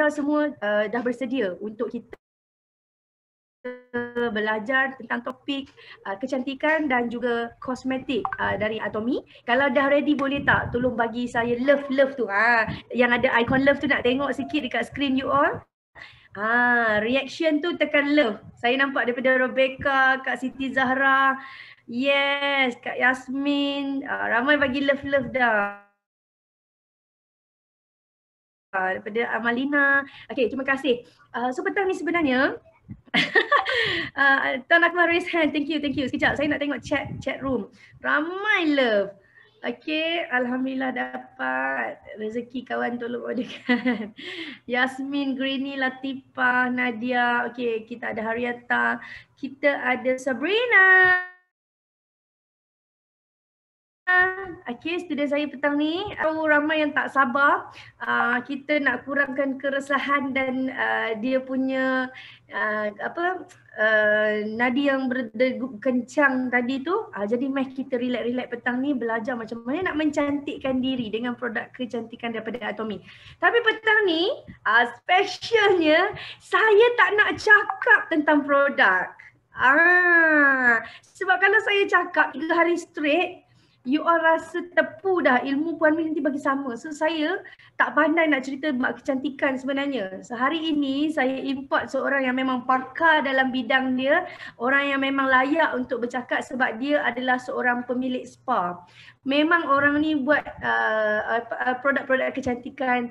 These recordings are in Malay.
semua dah bersedia untuk kita belajar tentang topik kecantikan dan juga kosmetik dari Atomy. Kalau dah ready boleh tak tolong bagi saya love tu. Yang ada icon love tu nak tengok sikit dekat screen you all. Reaction tu tekan love. Saya nampak daripada Rebecca, Kak Siti Zahra, yes, Kak Yasmin, ramai bagi love dah. Daripada Amalina. Okay, terima kasih. So petang ni sebenarnya Tuan Akmal raise hand. Thank you. Sekejap, saya nak tengok chat room. Ramai love. Okay, alhamdulillah dapat. Rezeki kawan tolong orderkan. Yasmin, Greeny, Latifah, Nadia. Okay, kita ada Haryata. Kita ada Sabrina. Okay, student saya petang ni ramai yang tak sabar. Kita nak kurangkan keresahan dan dia punya nadi yang berdegup kencang tadi tu. Jadi mari kita relax petang ni belajar macam mana nak mencantikkan diri dengan produk kecantikan daripada Atomy. Tapi petang ni specialnya saya tak nak cakap tentang produk. Sebab kalau saya cakap 3 hari straight, you all rasa tepu dah ilmu Puan Min nanti bagi sama. So saya tak pandai nak cerita bab kecantikan sebenarnya. Sehari ini saya import seorang yang memang pakar dalam bidang dia, orang yang memang layak untuk bercakap sebab dia adalah seorang pemilik spa. Memang orang ni buat produk-produk kecantikan,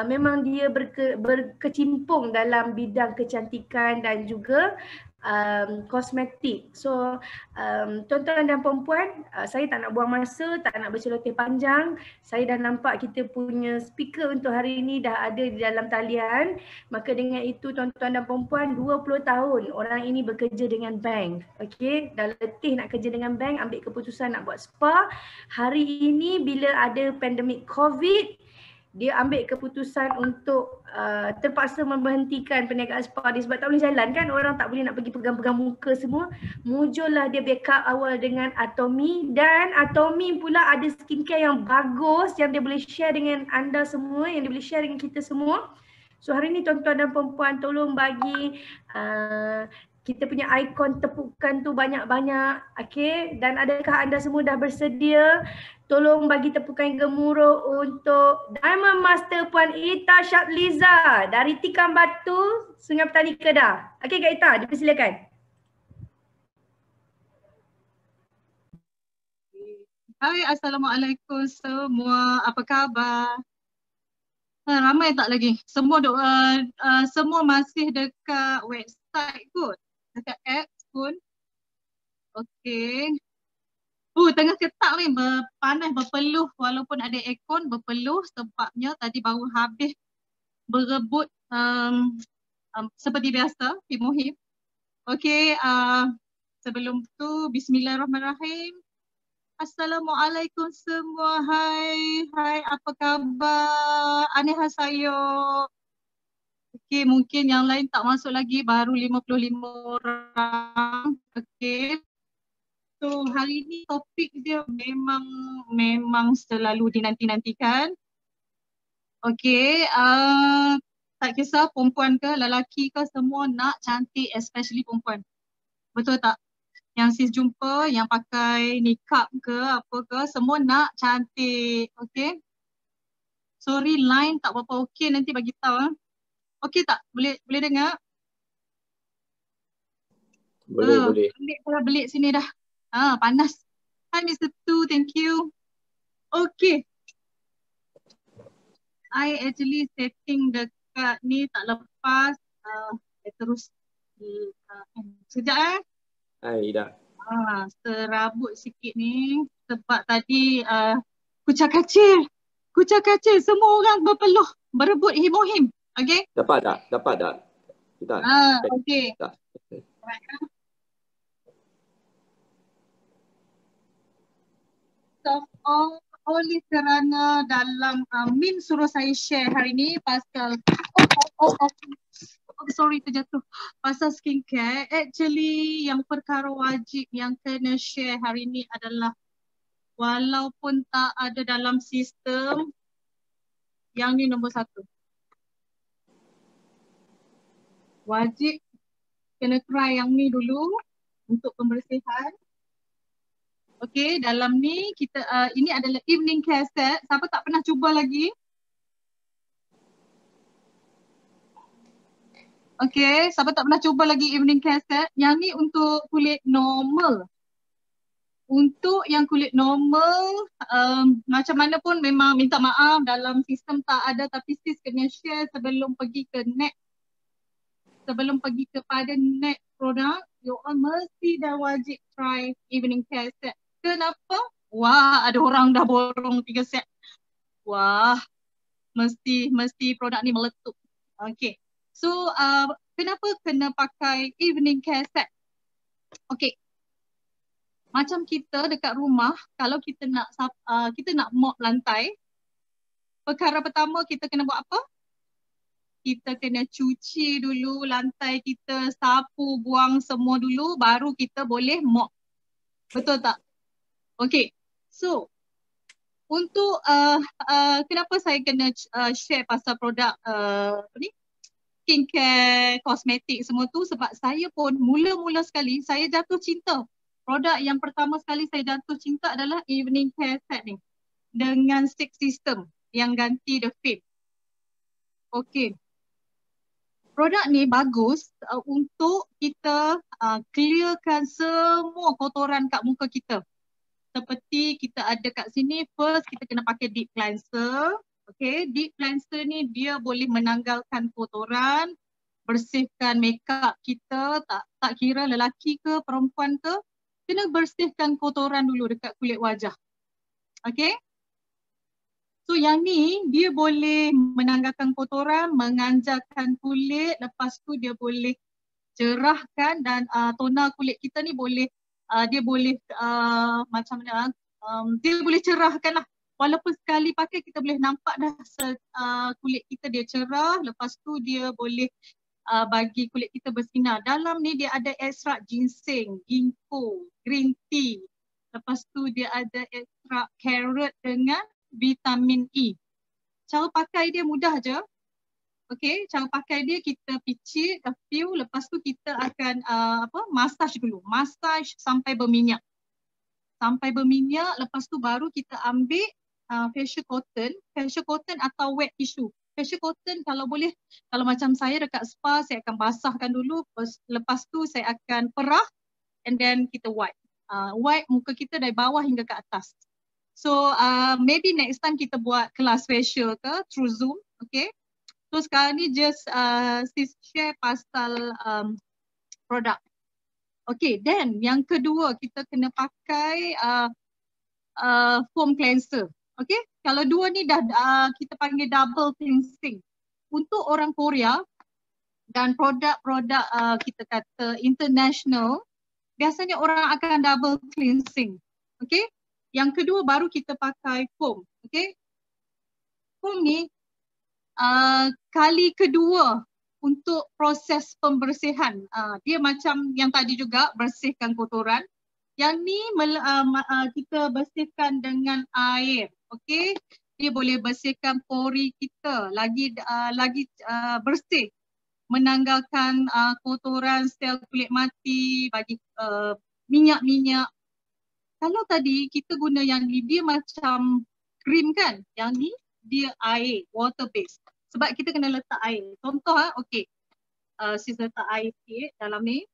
memang dia berkecimpung dalam bidang kecantikan dan juga kosmetik. So tuan-tuan dan puan-puan, saya tak nak buang masa, tak nak berceloteh panjang. Saya dah nampak kita punya speaker untuk hari ini dah ada di dalam talian. Maka dengan itu tuan-tuan dan puan-puan, 20 tahun orang ini bekerja dengan bank. Okey, dah letih nak kerja dengan bank, ambil keputusan nak buat spa. Hari ini bila ada pandemik COVID, dia ambil keputusan untuk terpaksa memberhentikan perniagaan spa dia sebab tak boleh jalan kan, orang tak boleh nak pergi pegang-pegang muka semua. Muncullah dia backup awal dengan Atomy, dan Atomy pula ada skincare yang bagus yang dia boleh share dengan anda semua, yang dia boleh share dengan kita semua. So hari ni tuan-tuan dan perempuan tolong bagi kita punya ikon tepukan tu banyak-banyak. Okay, dan adakah anda semua dah bersedia? Tolong bagi tepukan gemuruh untuk Diamond Master Puan Ita Syabliza dari Tikam Batu, Sungai Petani Kedah. Okey Kak Ita, dipersilakan. Hai, Assalamualaikum semua. Apa khabar? Ramai tak lagi? Semua masih dekat website kot? Dekat apps pun? Okey. Tengah ketak ni, panas, berpeluh. Walaupun ada aircon, berpeluh sebabnya tadi baru habis berebut seperti biasa, him. Okey, sebelum tu, bismillahirrahmanirrahim. Assalamualaikum semua. Hai, apa khabar? Annyeonghaseyo. Okey, mungkin yang lain tak masuk lagi, baru 55 orang. Okey. So hari ni topik dia memang selalu dinanti-nantikan. Okey, tak kisah perempuan ke lelaki ke, semua nak cantik, especially perempuan. Betul tak? Yang sis jumpa yang pakai nikab ke apa ke, semua nak cantik. Okey. Sorry line tak berapa okey, nanti bagi tahu. Okey tak? Boleh dengar? Boleh. Belik sini dah. Panas. Hi Mr. Tu, thank you. Okay. I actually setting dekat ni tak lepas. Terus. Sekejap Hai Ida. Serabut sikit ni. Sebab tadi kucak kacil. Semua orang berpeluh. Berebut him-him. Okay. Dapat tak? Kita. Okay. Tak. Oleh kerana dalam Min suruh saya share hari ni pasal sorry terjatuh, pasal skincare. Actually yang perkara wajib yang kena share hari ni adalah walaupun tak ada dalam sistem, yang ni nombor 1. wajib kena try yang ni dulu untuk pembersihan. Okey, dalam ni kita ini adalah evening care set. Siapa tak pernah cuba lagi? Okey, siapa tak pernah cuba lagi evening care set? Yang ni untuk kulit normal. Untuk yang kulit normal, macam mana pun memang minta maaf dalam sistem tak ada, tapi sis kena share sebelum pergi ke net. Sebelum pergi kepada net produk, you all mesti dah wajib try evening care set. Kenapa? Wah, ada orang dah borong 3 set. Wah, mesti produk ni meletup. Okay. So, kenapa kena pakai evening care set? Okay. Macam kita dekat rumah, kalau kita nak mop lantai, perkara pertama kita kena buat apa? Kita kena cuci dulu lantai kita, sapu, buang semua dulu, baru kita boleh mop. Betul tak? Okay. So, untuk kenapa saya kena share pasal produk skincare, kosmetik semua tu, sebab saya pun mula-mula sekali saya jatuh cinta. Produk yang pertama sekali saya jatuh cinta adalah evening care set ni dengan stick system yang ganti the film. Okay. Produk ni bagus untuk kita clearkan semua kotoran kat muka kita. Seperti kita ada kat sini, first kita kena pakai deep cleanser. Okay, deep cleanser ni dia boleh menanggalkan kotoran, bersihkan makeup kita, tak kira lelaki ke perempuan ke, kena bersihkan kotoran dulu dekat kulit wajah. Okay. So yang ni dia boleh menanggalkan kotoran, menganjarkan kulit, lepas tu dia boleh cerahkan dan toner kulit kita ni boleh dia boleh macam mana dia boleh cerahkan lah. Walaupun sekali pakai kita boleh nampak dah kulit kita dia cerah, lepas tu dia boleh bagi kulit kita bersinar. Dalam ni dia ada ekstrak ginseng, ginkgo, green tea. Lepas tu dia ada ekstrak carrot dengan vitamin E. Cara pakai dia mudah je. Okay, cara pakai dia kita picit a few, lepas tu kita akan massage dulu. Massage sampai berminyak. Sampai berminyak, lepas tu baru kita ambil facial cotton atau wet tissue. Facial cotton kalau boleh, kalau macam saya dekat spa, saya akan basahkan dulu, lepas tu saya akan perah and then kita wipe. Wipe muka kita dari bawah hingga ke atas. So maybe next time kita buat kelas facial ke through Zoom, okay? So sekarang ni just sis share pasal produk. Okay, then yang kedua kita kena pakai foam cleanser. Okay, kalau dua ni dah kita panggil double cleansing. Untuk orang Korea dan produk-produk kita kata international, biasanya orang akan double cleansing. Okay, yang kedua baru kita pakai foam. Okay, foam ni kali kedua untuk proses pembersihan. Dia macam yang tadi juga, bersihkan kotoran. Yang ni kita bersihkan dengan air. Okey, dia boleh bersihkan pori kita lagi bersih, menanggalkan kotoran sel kulit mati, bagi minyak-minyak. Kalau tadi kita guna yang ni, dia macam krim kan? Yang ni dia air, water based. Sebab kita kena letak air. Contoh okey. Sis letak air sikit dalam ni.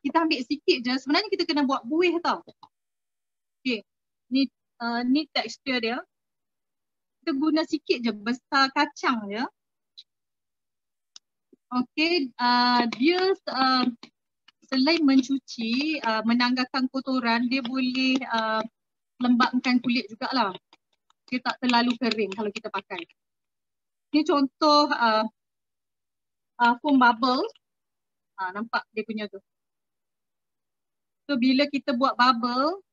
Kita ambil sikit je. Sebenarnya kita kena buat buih tau. Okey. Ni tekstur dia. Kita guna sikit je, besar kacang je. Okey, dia selain mencuci, menanggalkan kotoran, dia boleh lembapkan kulit jugalah. Dia tak terlalu kering kalau kita pakai. Ni contoh foam bubble. Nampak dia punya tu. So bila kita buat bubble,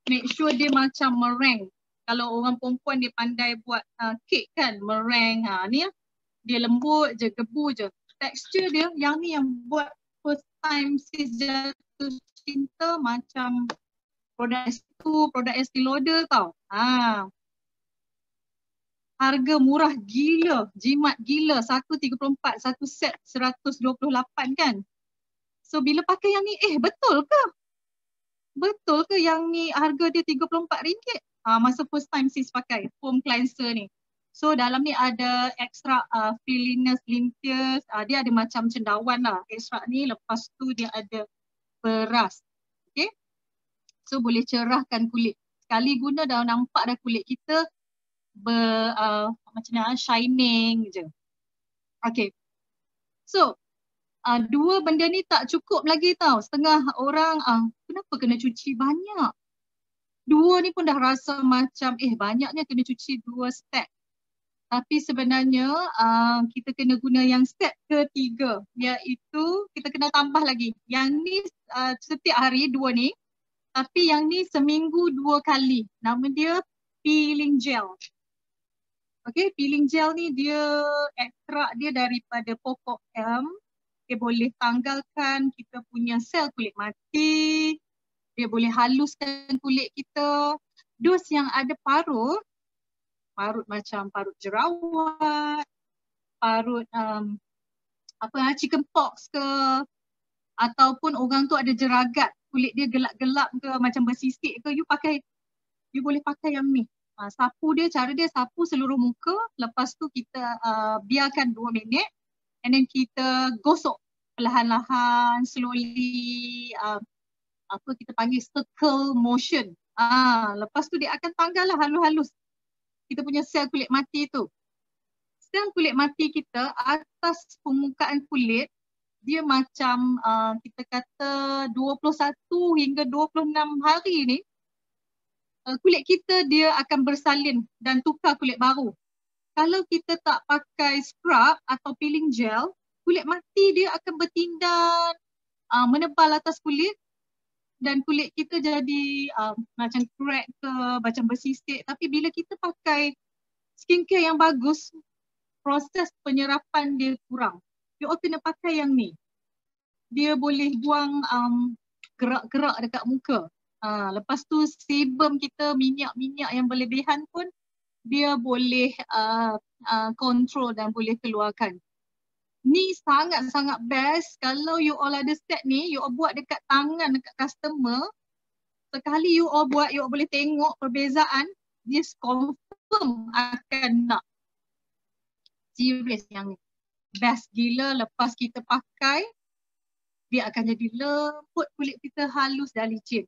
make sure dia macam meringue. Kalau orang perempuan dia pandai buat kek kan, meringue. Ni dia lembut je, gebu je. Tekstur dia yang ni yang buat first time sis jatuh cinta macam produk S2, produk Estee Lauder tau. Harga murah gila, jimat gila. Satu 34, satu set 128 kan. So bila pakai yang ni, betul ke? Betul ke yang ni harga dia RM34? Masa first time sis pakai foam cleanser ni. So dalam ni ada extra filliness, limpious, dia ada macam cendawan lah extra ni. Lepas tu dia ada beras. Okay. So boleh cerahkan kulit. Sekali guna dah nampak dah kulit kita macam mana, shining je. Okay. So dua benda ni tak cukup lagi tau. Setengah orang kenapa kena cuci banyak? Dua ni pun dah rasa macam banyaknya kena cuci 2 step. Tapi sebenarnya kita kena guna yang step ketiga, iaitu kita kena tambah lagi. Yang ni setiap hari 2 ni, tapi yang ni seminggu 2 kali. Nama dia peeling gel. Okay, peeling gel ni dia ekstrak dia daripada pokok elm. Dia boleh tanggalkan kita punya sel kulit mati. Dia boleh haluskan kulit kita. Dos yang ada parut macam parut jerawat, parut chicken pox ke, ataupun orang tu ada jeragat, kulit dia gelap-gelap ke, macam bersisik ke, you boleh pakai yang ni. Sapu dia, cara dia sapu seluruh muka, lepas tu kita biarkan 2 minit and then kita gosok perlahan-lahan, slowly, kita panggil circle motion. Lepas tu dia akan tanggal lah halus-halus kita punya sel kulit mati tu. Sel kulit mati kita atas permukaan kulit, dia macam kita kata 21 hingga 26 hari ni, kulit kita dia akan bersalin dan tukar kulit baru. Kalau kita tak pakai scrub atau peeling gel, kulit mati dia akan bertindan, menebal atas kulit dan kulit kita jadi macam crack ke, macam bersisik. Tapi bila kita pakai skincare yang bagus, proses penyerapan dia kurang. You all kena pakai yang ni. Dia boleh buang gerak-gerak dekat muka. Lepas tu sebum kita, minyak-minyak yang berlebihan pun dia boleh control dan boleh keluarkan. Ni sangat-sangat best. Kalau you all ada set ni, you all buat dekat tangan dekat customer. Sekali you all buat, you all boleh tengok perbezaan. Dia confirm akan nak. Serius yang ni. Best gila. Lepas kita pakai, dia akan jadi lembut, kulit kita halus dan licin.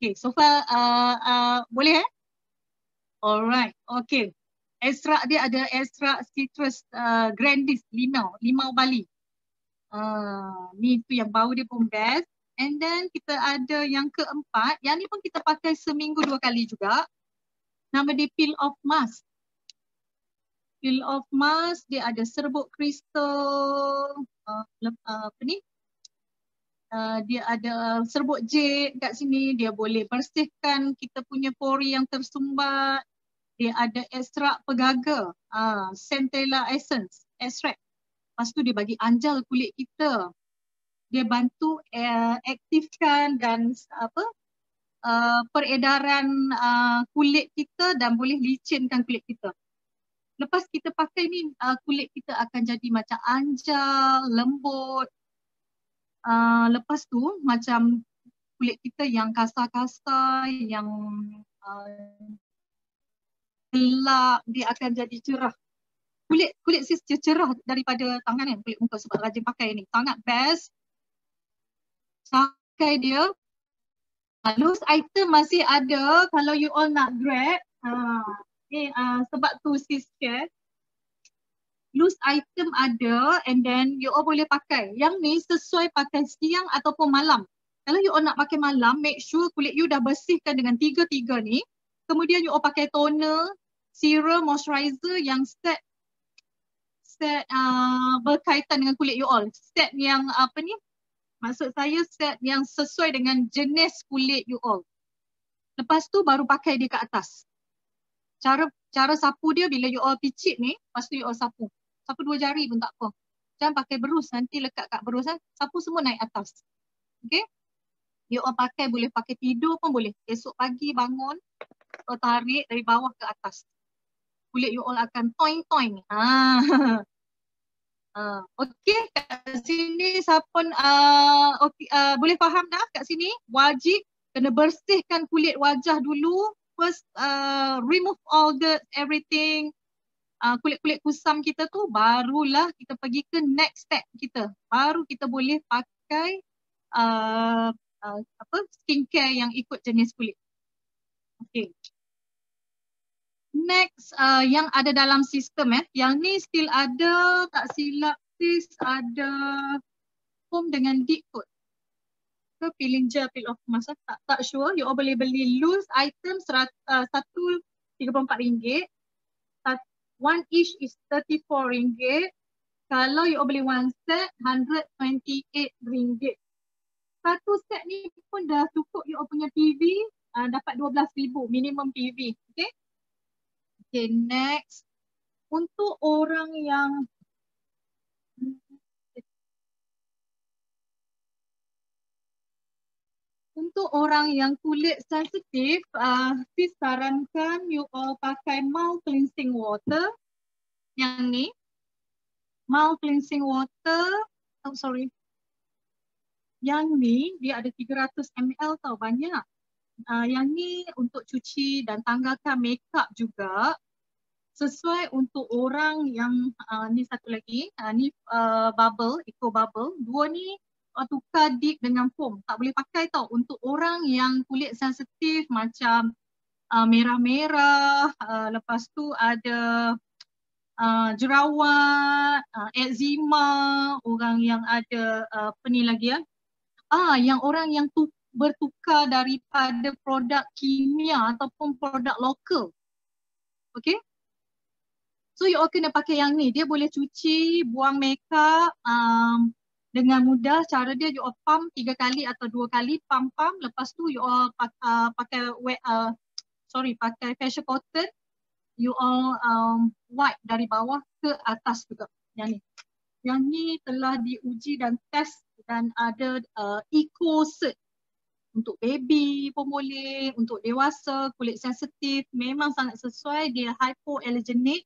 Okay, so far boleh Alright, okay. Ekstrak dia ada ekstrak citrus grandis, limau Bali. Ni tu yang bau dia pun best. And then kita ada yang keempat, yang ni pun kita pakai seminggu 2 kali juga. Nama dia peel off mask. Peel off mask dia ada serbuk kristal, dia ada serbuk jade kat sini, dia boleh bersihkan kita punya pori yang tersumbat. Dia ada ekstrak pegaga, centella essence, extract. Lepas tu dia bagi anjal kulit kita. Dia bantu aktifkan dan peredaran kulit kita dan boleh licinkan kulit kita. Lepas kita pakai ni, kulit kita akan jadi macam anjal, lembut. Lepas tu macam kulit kita yang kasar-kasar, yang gelap, dia akan jadi cerah. Kulit sis cerah daripada tangan kan, kulit muka sebab rajin pakai ni. Sangat best. Pakai dia. Loose item masih ada kalau you all nak grab. Sebab tu sis share. Loose item ada and then you all boleh pakai. Yang ni sesuai pakai siang ataupun malam. Kalau you all nak pakai malam, make sure kulit you dah bersihkan dengan 3 ni. Kemudian you all pakai toner, serum, moisturizer yang set berkaitan dengan kulit you all. Set yang maksud saya set yang sesuai dengan jenis kulit you all. Lepas tu baru pakai dia ke atas. Cara sapu dia bila you all picit ni, lepas tu you all sapu. Sapu 2 jari pun tak apa. Jangan pakai berus, nanti lekat kat berus. Sapu semua naik atas. Okay. You all pakai, boleh pakai tidur pun boleh. Esok pagi bangun, tarik dari bawah ke atas. kulit you all akan toing-toing. Okey, kat sini siapa boleh faham dah kat sini? Wajib kena bersihkan kulit wajah dulu. First remove all the everything. Kulit-kulit kusam kita tu barulah kita pergi ke next step kita. Baru kita boleh pakai skincare yang ikut jenis kulit. Okey. Next yang ada dalam sistem yang ni still ada, tak silap sis, ada foam dengan deep coat. Ke peeling gel, peel off mask, tak sure. You all boleh beli loose item satu RM34. One each is RM34. Kalau you all beli one set, RM128. Satu set ni pun dah cukup you all punya PV, dapat 12,000 minimum PV. Okay. Okay, next. Untuk orang yang kulit sensitif, sis sarankan you all pakai mild cleansing water. Yang ni, mild cleansing water, yang ni dia ada 300 ml tau, banyak. Yang ni untuk cuci dan tanggalkan makeup juga. Sesuai untuk orang yang ni satu lagi, ni bubble, eco bubble. Dua ni tukar dip dengan foam. Tak boleh pakai tau untuk orang yang kulit sensitif macam merah-merah, lepas tu ada jerawat, eczema, orang yang ada apa ni lagi yang orang yang bertukar daripada produk kimia ataupun produk lokal. Okay. So you all kena pakai yang ni. Dia boleh cuci, buang makeup dengan mudah. Cara dia you all pump 3 kali atau 2 kali, pump. Lepas tu you all pakai pakai facial cotton. You all wipe dari bawah ke atas juga. Yang ni telah diuji dan test dan ada eco cert. Untuk baby pun boleh, untuk dewasa, kulit sensitif, memang sangat sesuai. Dia hypoallergenic.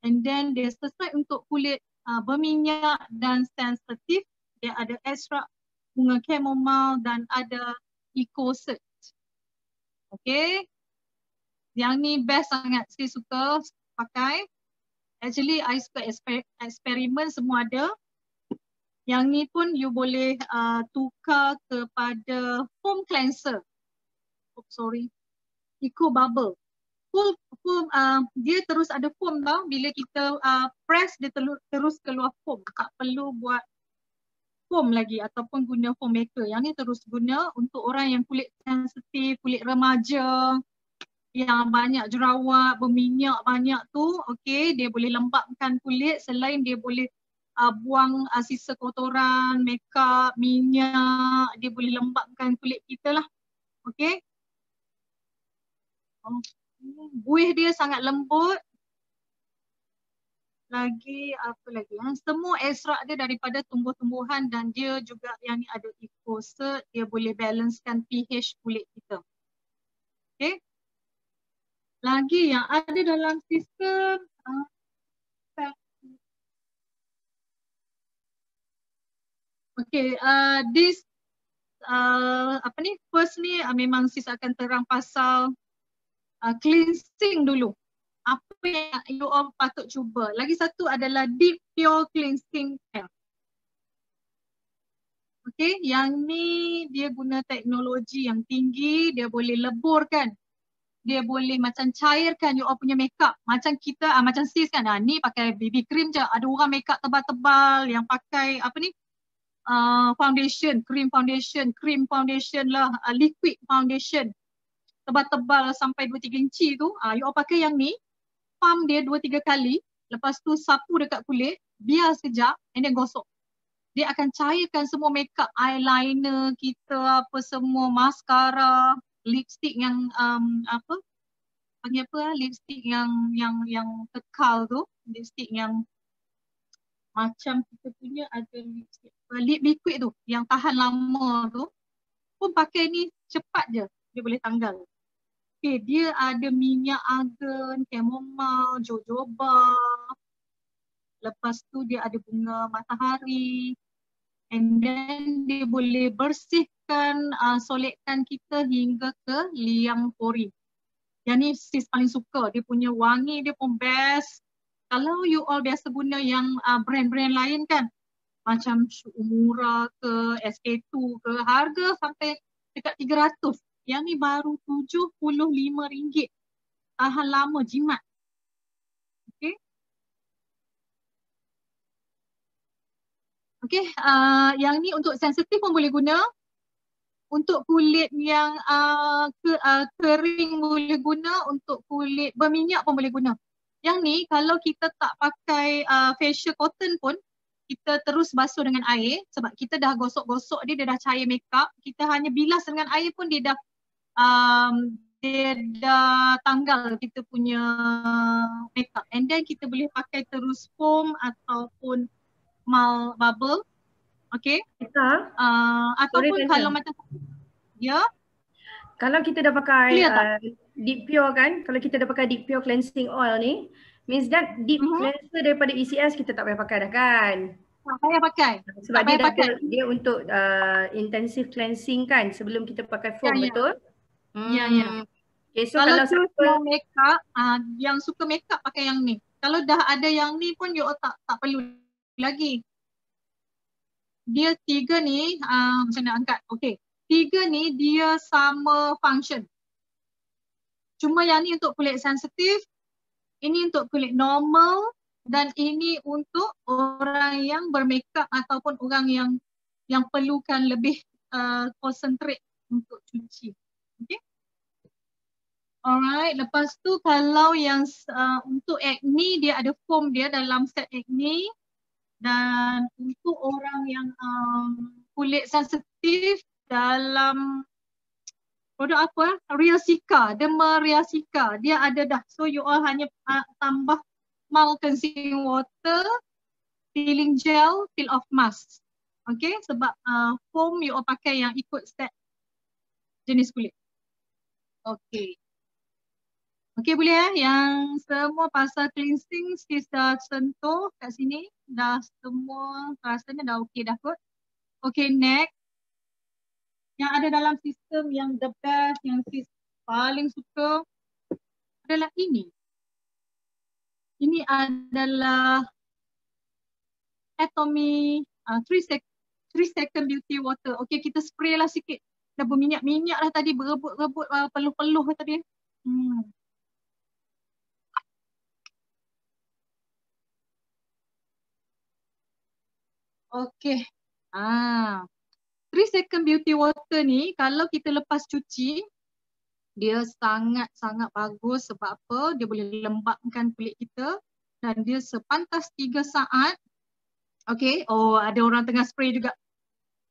And then dia sesuai untuk kulit berminyak dan sensitif. Dia ada ekstrak bunga chamomile dan ada eco cert. Okay. Yang ni best sangat, saya suka pakai. Actually, I suka eksperimen, semua ada. Yang ni pun you boleh tukar kepada foam cleanser. Eco bubble. Foam, dia terus ada foam tau. Bila kita press, dia terus keluar foam. Tak perlu buat foam lagi ataupun guna foam maker. Yang ni terus guna untuk orang yang kulit sensitif, kulit remaja, yang banyak jerawat, berminyak banyak tu. Okay, dia boleh lembapkan kulit. Selain dia boleh buang sisa kotoran, makeup, minyak, dia boleh lembapkan kulit kita lah. Okay. Buih dia sangat lembut. Lagi apa lagi? Semua ekstrak dia daripada tumbuh-tumbuhan dan dia juga yang ni ada eco cert, dia boleh balancekan pH kulit kita. Okay. Lagi yang ada dalam sistem this first ni memang sis akan terang pasal cleansing dulu. Apa yang you all patut cuba. Lagi satu adalah deep pure cleansing care. Okay, yang ni dia guna teknologi yang tinggi, dia boleh leburkan. Dia boleh macam cairkan you all punya makeup. Macam kita, macam sis kan, ni pakai BB cream je. Ada orang makeup tebal-tebal yang pakai foundation, cream foundation lah, liquid foundation. Tebal-tebal sampai 2-3 inci tu. You all pakai yang ni, pump dia 2-3 kali. Lepas tu sapu dekat kulit, biar sekejap and then gosok. Dia akan cairkan semua makeup, eyeliner kita, apa semua, mascara, lipstick yang lipstick yang kekal tu, lipstick yang macam kita punya ada lipstick lip liquid tu yang tahan lama tu pun pakai ni cepat je dia boleh tanggal. Okay, dia ada minyak argan, chamomile, jojoba. Lepas tu dia ada bunga matahari. And then dia boleh bersihkan solekan kita hingga ke liang pori. Yang ni sis paling suka. Dia punya wangi dia pun best. Kalau you all biasa guna yang brand-brand lain kan, macam Umura ke, SK2 ke, harga sampai dekat 300. Yang ni baru RM75. Tahan lama, jimat. Okay. Okay, yang ni untuk sensitif pun boleh guna. Untuk kulit yang kering boleh guna, untuk kulit berminyak pun boleh guna. Yang ni kalau kita tak pakai facial cotton pun, kita terus basuh dengan air sebab kita dah gosok-gosok dia dah cair makeup. Kita hanya bilas dengan air pun dia dah tanggal kita punya makeup. And then kita boleh pakai terus foam ataupun bubble. Okay. Ataupun kalau macam ya. Kalau kita dah pakai Deep Pure kan, kalau kita dah pakai Deep Pure Cleansing Oil ni, means that deep cleanser daripada ECS kita tak payah pakai dah kan? Tak payah pakai. Sebab dia untuk intensive cleansing kan sebelum kita pakai foam, betul? Ya, ya. Okay, so kalau yang makeup, yang suka makeup pakai yang ni. Kalau dah ada yang ni pun you tak perlu lagi. Dia 3 ni, macam nak angkat. Okay. 3 ni dia sama function. Cuma yang ni untuk kulit sensitif, ini untuk kulit normal dan ini untuk orang yang bermakeup ataupun orang yang perlukan lebih concentrate untuk cuci. Okay. Alright, lepas tu kalau yang untuk acne dia ada foam dia dalam set acne. Dan untuk orang yang kulit sensitif dalam produk apa? Riasika, Derma Riasika. Dia ada dah. So you all hanya tambah mild cleansing water, peeling gel, peel off mask. Okay, sebab foam you all pakai yang ikut set jenis kulit. Okay. Okay, boleh yang semua pasal cleansing kita sentuh kat sini. Dah semua rasanya dah okey dah kot. Okay, next. Yang ada dalam sistem yang the best, yang sis paling suka adalah ini. Ini adalah Atomy 3 second beauty water. Okay, kita spray lah sikit. Dah berminyak-minyak lah tadi, berebut-rebut peluh-peluh tadi. Okay. 3 second beauty water ni kalau kita lepas cuci, dia sangat-sangat bagus sebab apa? Dia boleh lembapkan kulit kita dan dia sepantas 3 saat. Okay. Oh, ada orang tengah spray juga.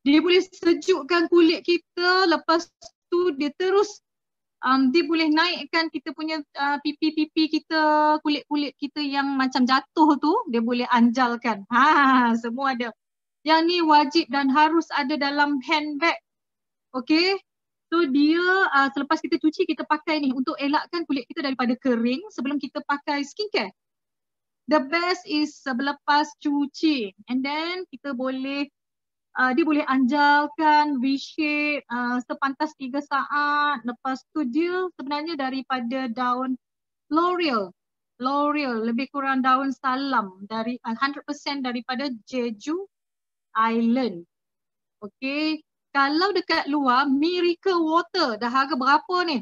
Dia boleh sejukkan kulit kita, lepas tu dia terus dia boleh naikkan kita punya pipi-pipi kita, kulit-kulit kita yang macam jatuh tu, dia boleh anjalkan. Semua ada. Yang ni wajib dan harus ada dalam handbag. Okay. So dia selepas kita cuci, kita pakai ni untuk elakkan kulit kita daripada kering sebelum kita pakai skincare. The best is selepas cuci. And then kita boleh, dia boleh anjalkan V-shape sepantas 3 saat. Lepas tu dia sebenarnya daripada daun L'Oreal. Lebih kurang daun salam dari 100% daripada Jeju Island. Okay. Kalau dekat luar, Miracle Water. Dah harga berapa ni?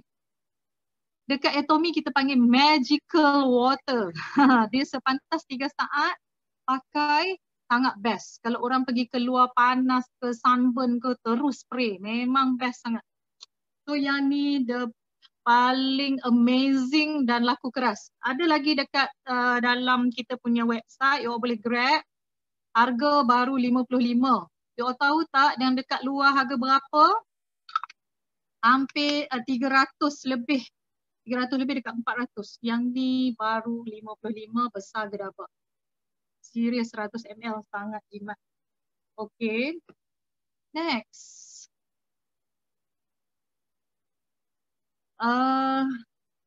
Dekat Atomy kita panggil Magical Water. Dia sepantas 3 saat pakai, sangat best. Kalau orang pergi keluar panas ke, sunburn ke, terus spray. Memang best sangat. So yang ni the paling amazing dan laku keras. Ada lagi dekat dalam kita punya website, you all boleh grab. Harga baru 55. You all tahu tak yang dekat luar harga berapa? Hampir 300 lebih. 300 lebih dekat 400. Yang ni baru 55 besar gedabak. Serius 100 ml sangat jimat. Okay. Next.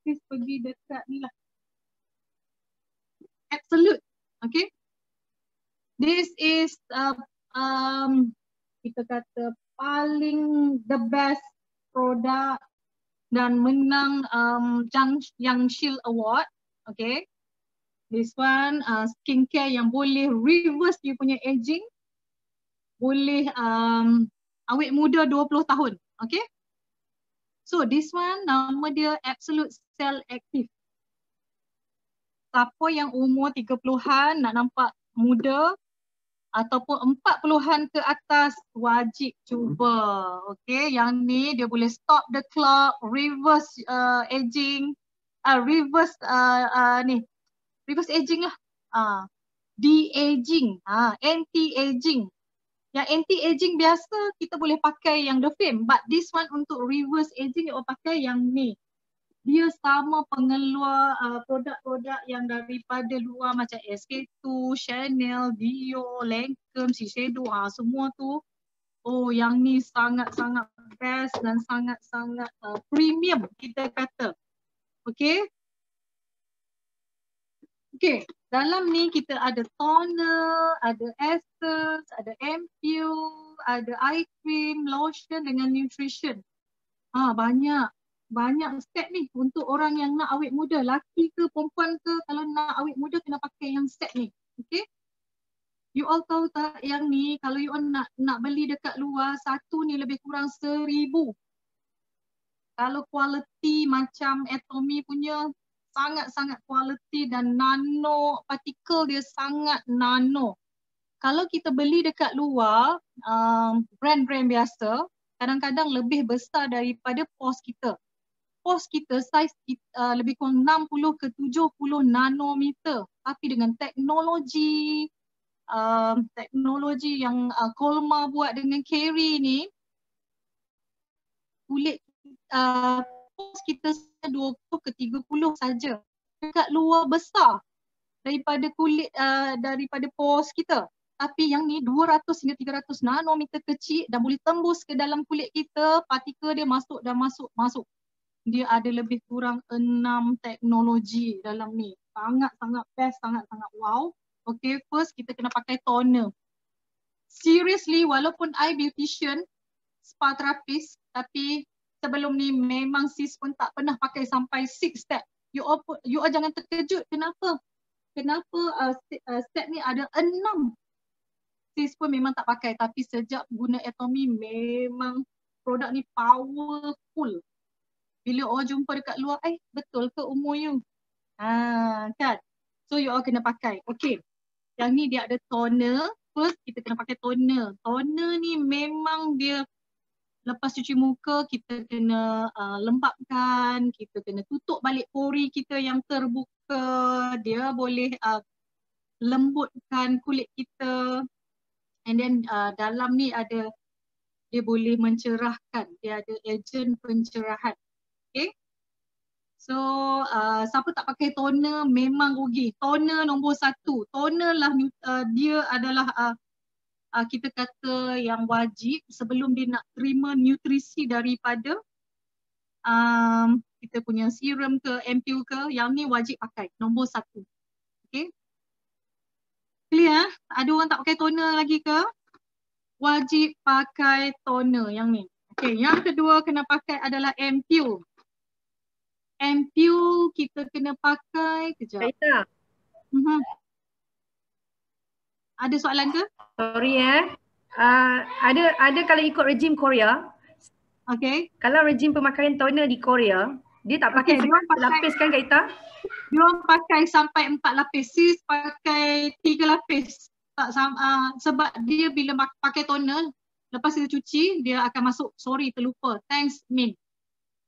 Please pergi dekat ni lah. Absolute. Okay. This is kita kata paling the best product dan menang Yang Shield Award. Okay. This one skincare yang boleh reverse dia punya aging. Boleh awet muda 20 tahun. Okay. So this one nama dia Absolute Cell Active. Siapa yang umur 30-an nak nampak muda ataupun 40-an ke atas wajib cuba. Okay, yang ni dia boleh stop the clock, reverse aging, reverse aging lah. De-aging, anti-aging. Yang anti-aging biasa kita boleh pakai yang The Fame, but this one untuk reverse aging kita pakai yang ni. Dia sama pengeluar produk-produk yang daripada luar macam SK2, Chanel, Dio, Lancome, Shiseido, semua tu. Oh, yang ni sangat-sangat best dan sangat-sangat premium kita kata. Okay. Okay, dalam ni kita ada toner, ada essence, ada ampule, ada eye cream, lotion dengan nutrition. Banyak step ni untuk orang yang nak awet muda, laki ke perempuan ke, kalau nak awet muda kena pakai yang set ni. Okay. You all tahu tak yang ni kalau you all nak beli dekat luar, satu ni lebih kurang 1,000. Kalau quality macam Atomy punya sangat-sangat quality dan nano particle dia sangat nano. Kalau kita beli dekat luar brand-brand biasa kadang-kadang lebih besar daripada pores kita. Pores kita saiz lebih kurang 60 ke 70 nanometer, tapi dengan teknologi yang Kolma buat dengan Kerry ni, kulit pores kita 20 ke 30 saja. Dekat luar besar daripada kulit daripada pores kita. Tapi yang ni 200 hingga 300 nanometer kecil dan boleh tembus ke dalam kulit kita, partikel dia masuk dan masuk. Dia ada lebih kurang 6 teknologi dalam ni. Sangat-sangat best, sangat-sangat wow. Okay, first kita kena pakai toner. Seriously, walaupun I beautician, spa therapist, tapi sebelum ni memang sis pun tak pernah pakai sampai 6 step. You all jangan terkejut. Kenapa step ni ada 6. Sis pun memang tak pakai, tapi sejak guna Atomy memang produk ni powerful. Bila orang jumpa dekat luar, betul ke umur you? Kan? So you all kena pakai. Okay. Yang ni dia ada toner. First kita kena pakai toner. Toner ni memang dia lepas cuci muka kita kena lembapkan, kita kena tutup balik pori kita yang terbuka. Dia boleh lembutkan kulit kita. And then dalam ni ada, dia boleh mencerahkan. Dia ada ejen pencerahan. Okay. So siapa tak pakai toner memang rugi. Toner nombor 1. Toner lah dia adalah kita kata yang wajib sebelum dia nak terima nutrisi daripada kita punya serum ke ampule ke, yang ni wajib pakai. Nombor 1. Okay. Clear? Ada orang tak pakai toner lagi ke? Wajib pakai toner yang ni. Okay. Yang kedua kena pakai adalah ampule. Ampule kita kena pakai kejap. Kaita. Ada soalan ke? Sorry ada kalau ikut rejim Korea. Okay. Kalau rejim pemakaian toner di Korea, dia tak pakai lapis kan Kaita? Dia orang pakai sampai 4 lapis. Sis pakai 3 lapis. Sebab dia bila pakai toner, lepas dia cuci, dia akan masuk. Sorry, terlupa. Thanks, Min.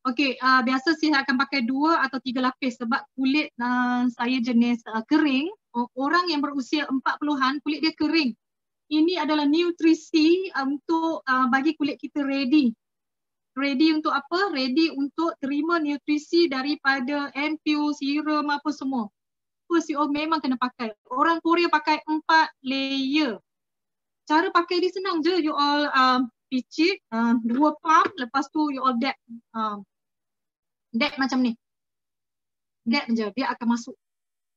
Okay, biasa saya akan pakai 2 atau 3 lapis sebab kulit saya jenis kering. Orang yang berusia 40-an, kulit dia kering. Ini adalah nutrisi untuk bagi kulit kita ready. Ready untuk apa? Ready untuk terima nutrisi daripada ampule, serum apa semua. First you all memang kena pakai. Orang Korea pakai 4 layer. Cara pakai dia senang je. You all picit 2 pump, lepas tu you all dab. Dab macam ni. Dab je, dia akan masuk.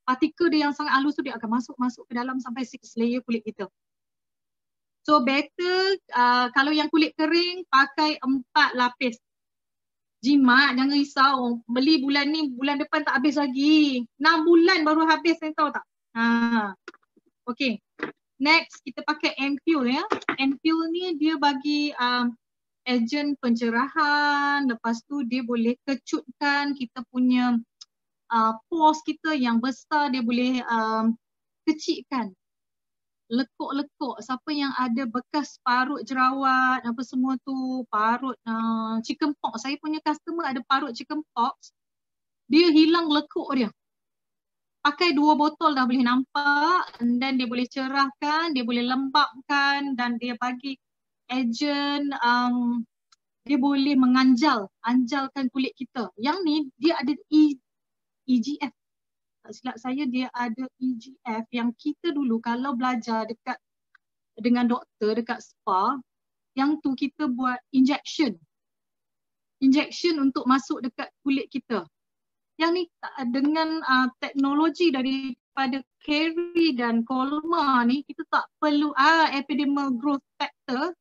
Partikel dia yang sangat halus tu dia akan masuk ke dalam sampai 6 layer kulit kita. So better kalau yang kulit kering pakai 4 lapis. Jimat, jangan risau. Beli bulan ni, bulan depan tak habis lagi. 6 bulan baru habis, ni tahu tak? Okay. Next, kita pakai Ampoule ya. Ampoule ni dia bagi ejen pencerahan. Lepas tu dia boleh kecutkan kita punya pores kita yang besar. Dia boleh kecilkan. Lekuk-lekuk, siapa yang ada bekas parut jerawat apa semua tu, parut chicken pox, saya punya customer ada parut chicken pox, dia hilang lekuk dia. Pakai 2 botol dah boleh nampak, dan dia boleh cerahkan, dia boleh lembapkan dan dia bagi ejen dia boleh anjalkan kulit kita. Yang ni dia ada EGF. Tak silap saya dia ada EGF yang kita dulu kalau belajar dengan doktor dekat spa, yang tu kita buat injection untuk masuk dekat kulit kita. Yang ni dengan teknologi daripada Carey dan Colmar ni, kita tak perlu epidermal growth factor,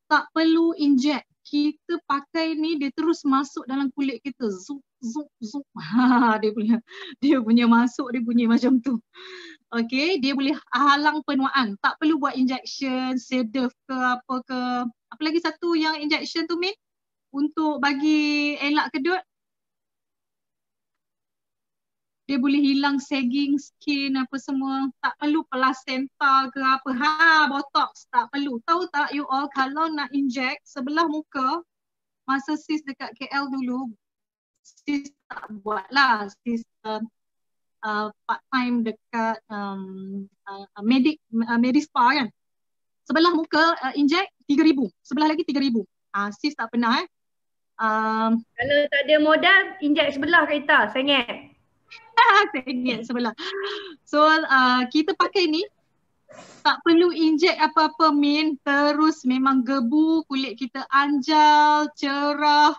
tak perlu inject. Kita pakai ni dia terus masuk dalam kulit kita, zup. Dia punya masuk, dia bunyi macam tu. Okay, dia boleh halang penuaan, tak perlu buat injection, sedef ke apa ke. Apa lagi satu yang injection tu Min? Untuk bagi elak kedut. Dia boleh hilang sagging skin apa semua. Tak perlu placenta ke apa. Botox tak perlu. Tahu tak you all, kalau nak inject sebelah muka, masa sis dekat KL dulu, sis tak buat lah. Sis part time dekat Medispa kan. Sebelah muka inject 3,000. Sebelah lagi 3,000. Sis tak pernah Kalau tak ada modal, inject sebelah kereta, sengit. Sengit sebelah. So kita pakai ni, tak perlu inject apa-apa Min. Terus memang gebu, kulit kita anjal, cerah.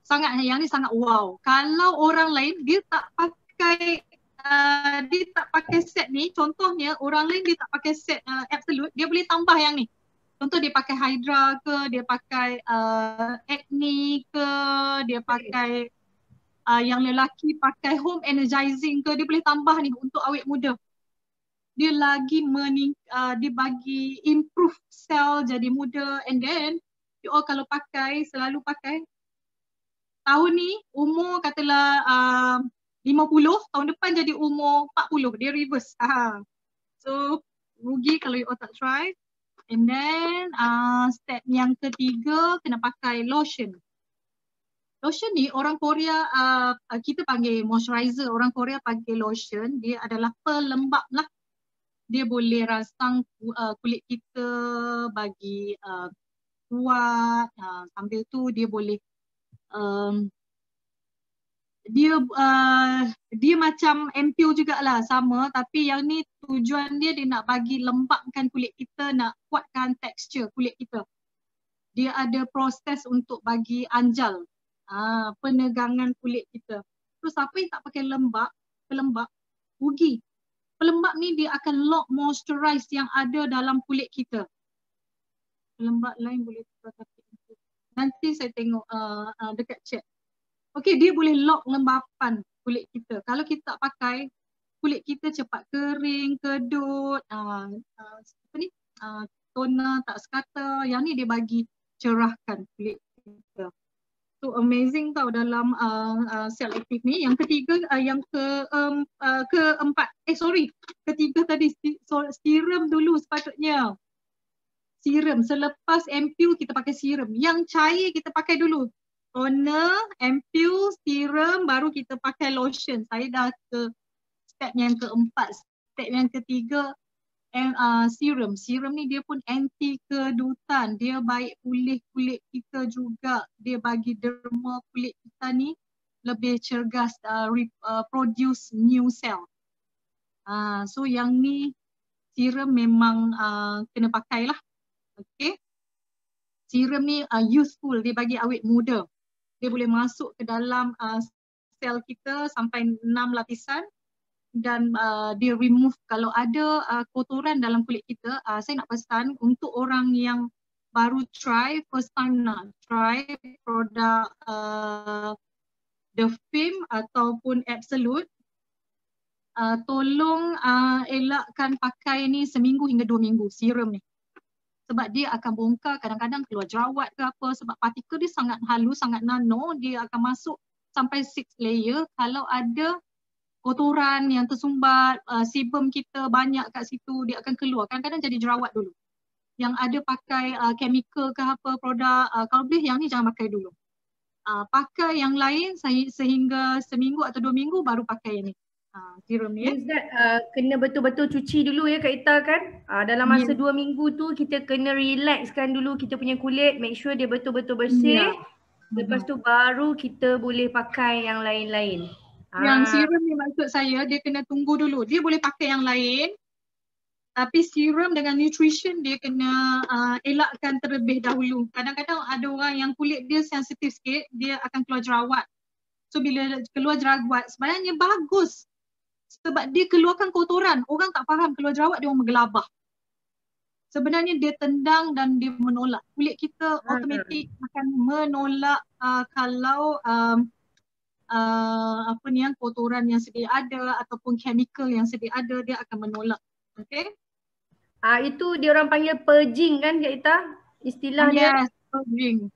Sangat, yang ni sangat wow. Kalau orang lain dia tak pakai set ni, contohnya orang lain dia tak pakai set absolute, dia boleh tambah yang ni. Contoh dia pakai Hydra ke, dia pakai Acne ke, dia pakai yang lelaki pakai home energizing ke, dia boleh tambah ni untuk awet muda. Dia lagi dia bagi improve sel jadi muda. And then you all kalau pakai, selalu pakai, tahun ni umur katalah 50, tahun depan jadi umur 40, dia reverse. So rugi kalau you all tak try. And then step yang ketiga, kena pakai lotion. Lotion ni orang Korea, kita panggil moisturizer, orang Korea panggil lotion. Dia adalah pelembap lah. Dia boleh rangsang kulit kita, bagi kuat. Sambil tu dia boleh dia macam Ampoule jugalah, sama, tapi yang ni tujuan dia nak bagi lembapkan kulit kita, nak kuatkan tekstur kulit kita. Dia ada proses untuk bagi anjal penegangan kulit kita. Terus siapa yang tak pakai pelembap, rugi. Pelembap ni dia akan lock moisturize yang ada dalam kulit kita. Pelembap lain boleh nanti saya tengok dekat chat. Okey, dia boleh lock lembapan kulit kita. Kalau kita tak pakai, kulit kita cepat kering, kedut, toner tak sekata. Yang ni dia bagi cerahkan kulit kita. So amazing tau dalam sel aktif ni. Yang ketiga, keempat, ketiga tadi serum dulu sepatutnya. Serum, selepas Ampoule kita pakai serum. Yang cair kita pakai dulu. Toner, Ampoule, serum, baru kita pakai lotion. Saya dah ke step yang keempat. Step yang ketiga, serum. Serum ni dia pun anti kedutan. Dia baik pulih kulit kita juga. Dia bagi derma kulit kita ni lebih cergas, produce new cell. So yang ni serum memang kena pakai lah. Okay. Serum ni useful, dia bagi awet muda. dia boleh masuk ke dalam sel kita sampai 6 lapisan dan dia remove kalau ada kotoran dalam kulit kita. Saya nak pesan untuk orang yang baru try, first time nak try produk The Film ataupun Absolute, tolong elakkan pakai ni seminggu hingga 2 minggu serum ni. Sebab dia akan bongkar, kadang-kadang keluar jerawat ke apa, sebab partikel dia sangat halus, sangat nano, dia akan masuk sampai 6 layer. Kalau ada kotoran yang tersumbat, sebum kita banyak kat situ, dia akan keluar. Kadang-kadang jadi jerawat dulu. Yang ada pakai chemical ke apa, produk, kalau boleh yang ni jangan pakai dulu. Pakai yang lain sehingga seminggu atau 2 minggu baru pakai yang ni. Serum ni. Means that kena betul-betul cuci dulu ya Kak Ita kan. Dalam masa 2 minggu tu kita kena relaxkan dulu kita punya kulit, make sure dia betul-betul bersih. Lepas tu baru kita boleh pakai yang lain-lain. Yang serum ni maksud saya dia kena tunggu dulu. Dia boleh pakai yang lain. Tapi serum dengan nutrition dia kena elakkan terlebih dahulu. Kadang-kadang ada orang yang kulit dia sensitif sikit, dia akan keluar jerawat. So bila keluar jerawat sebenarnya bagus. Sebab dia keluarkan kotoran. Orang tak faham keluar jerawat dia orang menggelabah. Sebenarnya dia tendang dan dia menolak. Kulit kita automatik akan menolak kalau apa ni yang kotoran yang sedia ada ataupun chemical yang sedia ada, dia akan menolak. Okay? Itu dia orang panggil purging kan Kak Ita? Istilah dia. Yes, purging.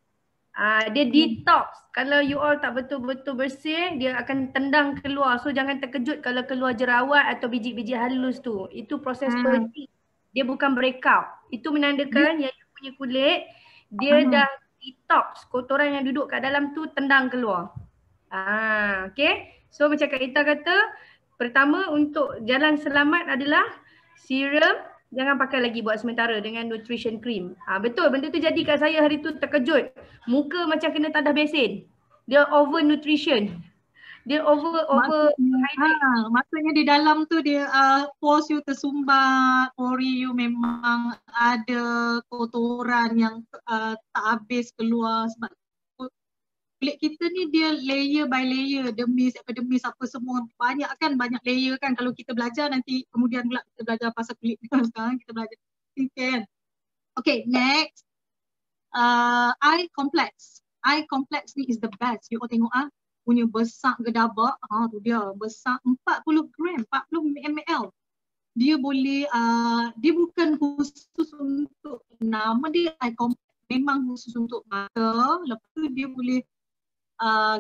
Dia detox. Kalau you all tak betul-betul bersih, dia akan tendang keluar. So jangan terkejut kalau keluar jerawat atau biji-biji halus tu. Itu proses purging. Dia bukan breakout. Itu menandakan yang you punya kulit, dia dah detox. Kotoran yang duduk kat dalam tu tendang keluar. Okay. So macam Kak Ita kata, pertama untuk jalan selamat adalah serum. Jangan pakai lagi buat sementara dengan nutrition cream. Betul, benda tu jadi kat saya hari tu terkejut. Muka macam kena tadah besin. Dia over nutrition. Dia over maksudnya di dalam tu dia pores you tersumbat, pori you memang ada kotoran yang tak habis keluar sebab kulit kita ni dia layer by layer, dermis, epidermis apa semua banyak layer kan. Kalau kita belajar nanti kemudian pula kita belajar pasal kulit sekarang kita belajar kan. Okay, next eye complex. Eye complex ni is the best. You tengok punya besar gedabak, tu dia besar 40 gram, 40 ml. Dia boleh dia bukan khusus untuk nama dia eye complex, memang khusus untuk mata. Lepas tu dia boleh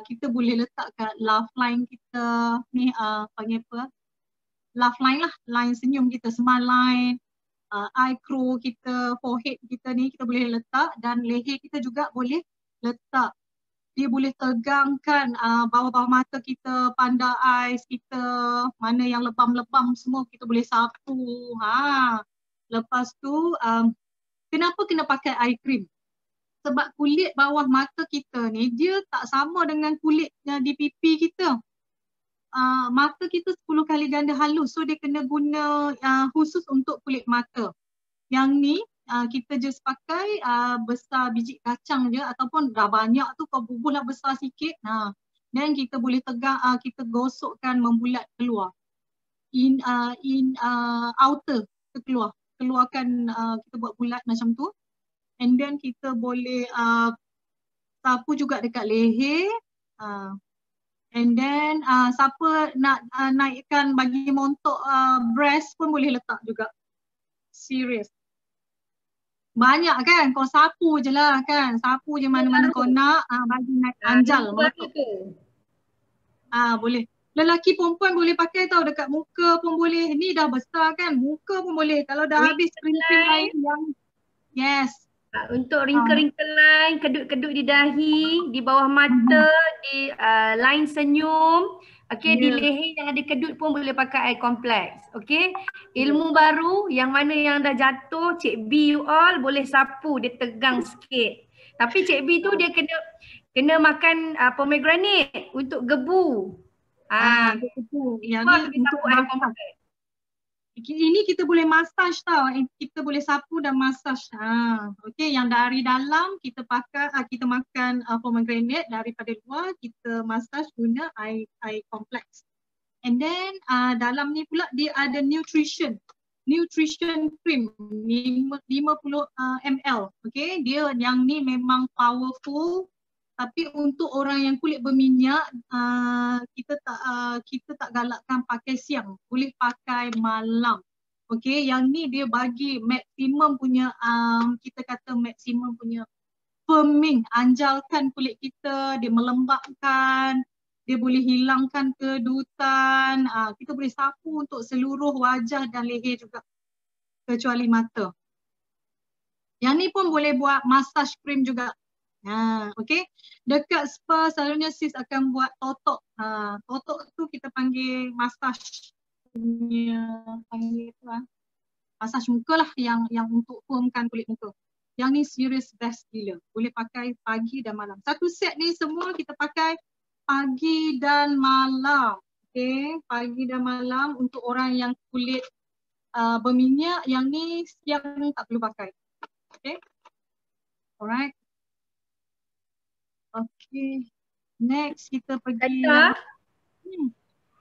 kita boleh letak kat laugh line kita ni, panggil apa, laugh line lah, line senyum kita, smile line, eye crow kita, forehead kita ni kita boleh letak, dan leher kita juga boleh letak. Dia boleh tegangkan bawah-bawah mata kita, panda eyes kita, mana yang lebam-lebam semua kita boleh sapu. Lepas tu kenapa kena pakai eye cream? Sebab kulit bawah mata kita ni dia tak sama dengan kulit di pipi kita. Mata kita 10 kali ganda halus, so dia kena guna khusus untuk kulit mata. Yang ni kita just pakai besar biji kacang je, ataupun dah banyak tu kau bubuh lah besar sikit. Dan kita boleh tegang, kita gosokkan membulat keluar. Outer keluarkan, kita buat bulat macam tu. And then kita boleh sapu juga dekat leher. And then siapa nak naikkan bagi montok breast pun boleh letak juga. Serius. Banyak kan, kau sapu je lah kan. Sapu je mana-mana kau nak, bagi naik anjal montok. Boleh. Lelaki perempuan boleh pakai tau, dekat muka pun boleh. Ni dah besar kan, muka pun boleh. Kalau dah habis cream lain yang yes. Untuk wrinkle-wrinkle line, kedut-kedut di dahi, di bawah mata, di line senyum, di leher yang ada kedut pun boleh pakai eye complex. Ilmu baru yang mana yang dah jatuh, Cik B you all boleh sapu, dia tegang sikit. Tapi Cik B tu dia kena makan pomegranate untuk gebu. Gebu. Yang ni untuk eye complex. Ini kita boleh massage tau, kita boleh sapu dan massage. Okay, yang dari dalam kita pakai, kita makan pomegranate, daripada luar kita massage guna air kompleks. And then dalam ni pula dia ada nutrition cream 50 ml. Okay, dia yang ni memang powerful. Tapi untuk orang yang kulit berminyak, kita tak galakkan pakai siang, boleh pakai malam. Okey, yang ni dia bagi maksimum punya kita kata maksimum punya firming, anjalkan kulit kita, dia melembabkan, dia boleh hilangkan kedutan. Kita boleh sapu untuk seluruh wajah dan leher juga, kecuali mata. Yang ni pun boleh buat massage cream juga. Okay. Dekat spa selalunya sis akan buat totok. Totok tu kita panggil massage massage muka lah, yang untuk firmkan kulit muka. Yang ni serious best gila. Boleh pakai pagi dan malam. Satu set ni semua kita pakai pagi dan malam. Okay, pagi dan malam untuk orang yang kulit berminyak. Yang ni siang tak perlu pakai. Okay. Alright. Okay, next kita pergi. Kata,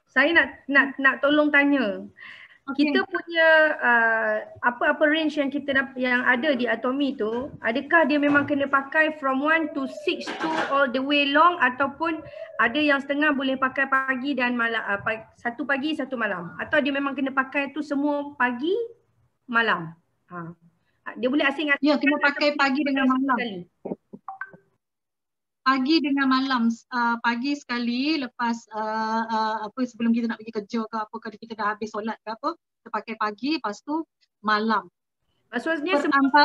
saya nak tolong tanya. Okay. Kita punya apa-apa range yang yang ada di Atomy tu, adakah dia memang kena pakai from 1 to 6 to all the way long, ataupun ada yang setengah boleh pakai pagi dan malam, satu pagi satu malam, atau dia memang kena pakai tu semua pagi malam? Dia boleh asing-asing. Ya, kena pakai pagi dengan malam. Pagi dengan malam, pagi sekali lepas sebelum kita nak pergi kerja ke apa, kalau kita dah habis solat ke apa, kita pakai pagi, lepas tu malam. Maksudnya semua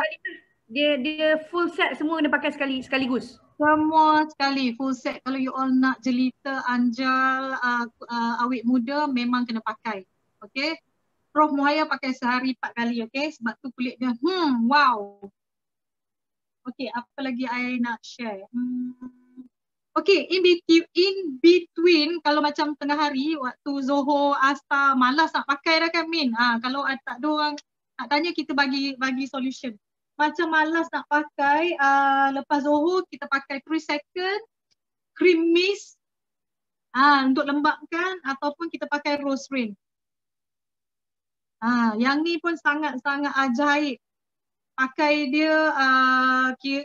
dia full set semua kena pakai sekaligus? Semua sekali, full set. Kalau you all nak jelita, anjal, awet muda, memang kena pakai. Okay. Prof Muhaya pakai sehari 4 kali, okay, sebab tu kulit dia wow. Okay, apa lagi I nak share? Okay, in between kalau macam tengah hari, waktu Zohor, Asar, malas nak pakai dah kan Min? Kalau tak ada orang nak tanya, kita bagi solution. Macam malas nak pakai, lepas Zohor kita pakai 3 second, cream mist untuk lembabkan, ataupun kita pakai rose rain. Yang ni pun sangat-sangat ajaib. Pakai dia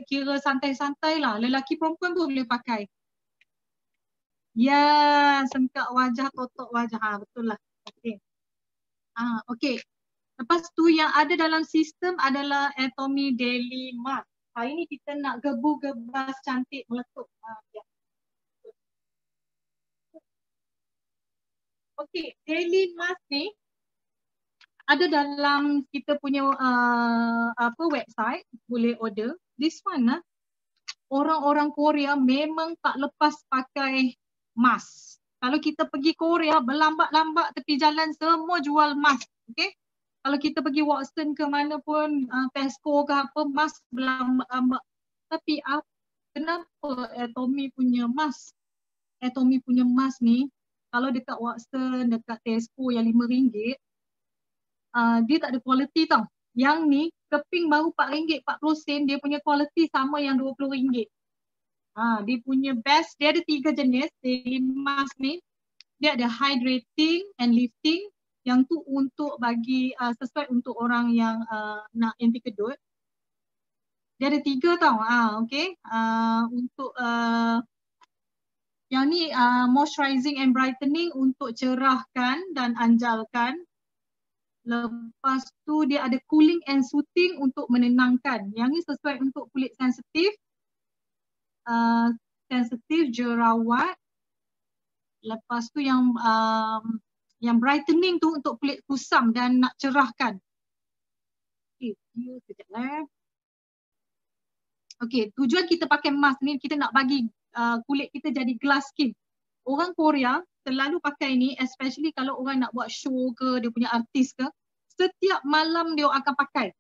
kira santai-santai lah. Lelaki perempuan pun boleh pakai. Ya, sengkak wajah, totok wajah. Betul lah. Okay. Okay. Lepas tu yang ada dalam sistem adalah Atomy Daily Mask. Hari ni kita nak gebu-gebas cantik meletup. Ya. Okay, Daily Mask ni ada dalam kita punya website, boleh order. This one orang-orang Korea memang tak lepas pakai mask. Kalau kita pergi Korea, berlambat-lambat tepi jalan semua jual mask. Okay? Kalau kita pergi Watson ke mana pun, Tesco ke apa, mask berlambat-lambat. Tapi kenapa Atomy punya mask? Atomy punya mask ni, kalau dekat Watson, dekat Tesco yang RM5, dia tak ada kualiti tau. Yang ni keping baru RM4, 40 sen, dia punya kualiti sama yang RM20. Dia punya best, dia ada 3 jenis daily mask ni. Dia ada hydrating and lifting, yang tu untuk bagi sesuai untuk orang yang nak anti kedut. Dia ada 3 tau. Okay. Untuk yang ni moisturizing and brightening, untuk cerahkan dan anjalkan. Lepas tu dia ada cooling and soothing, untuk menenangkan. Yang ni sesuai untuk kulit sensitif, jerawat. Lepas tu yang brightening tu untuk kulit kusam dan nak cerahkan. Okay, sekejap lah. Okay, tujuan kita pakai mask ni, kita nak bagi kulit kita jadi glass skin. Orang Korea selalu pakai ni, especially kalau orang nak buat show ke, dia punya artis ke, setiap malam dia akan pakai.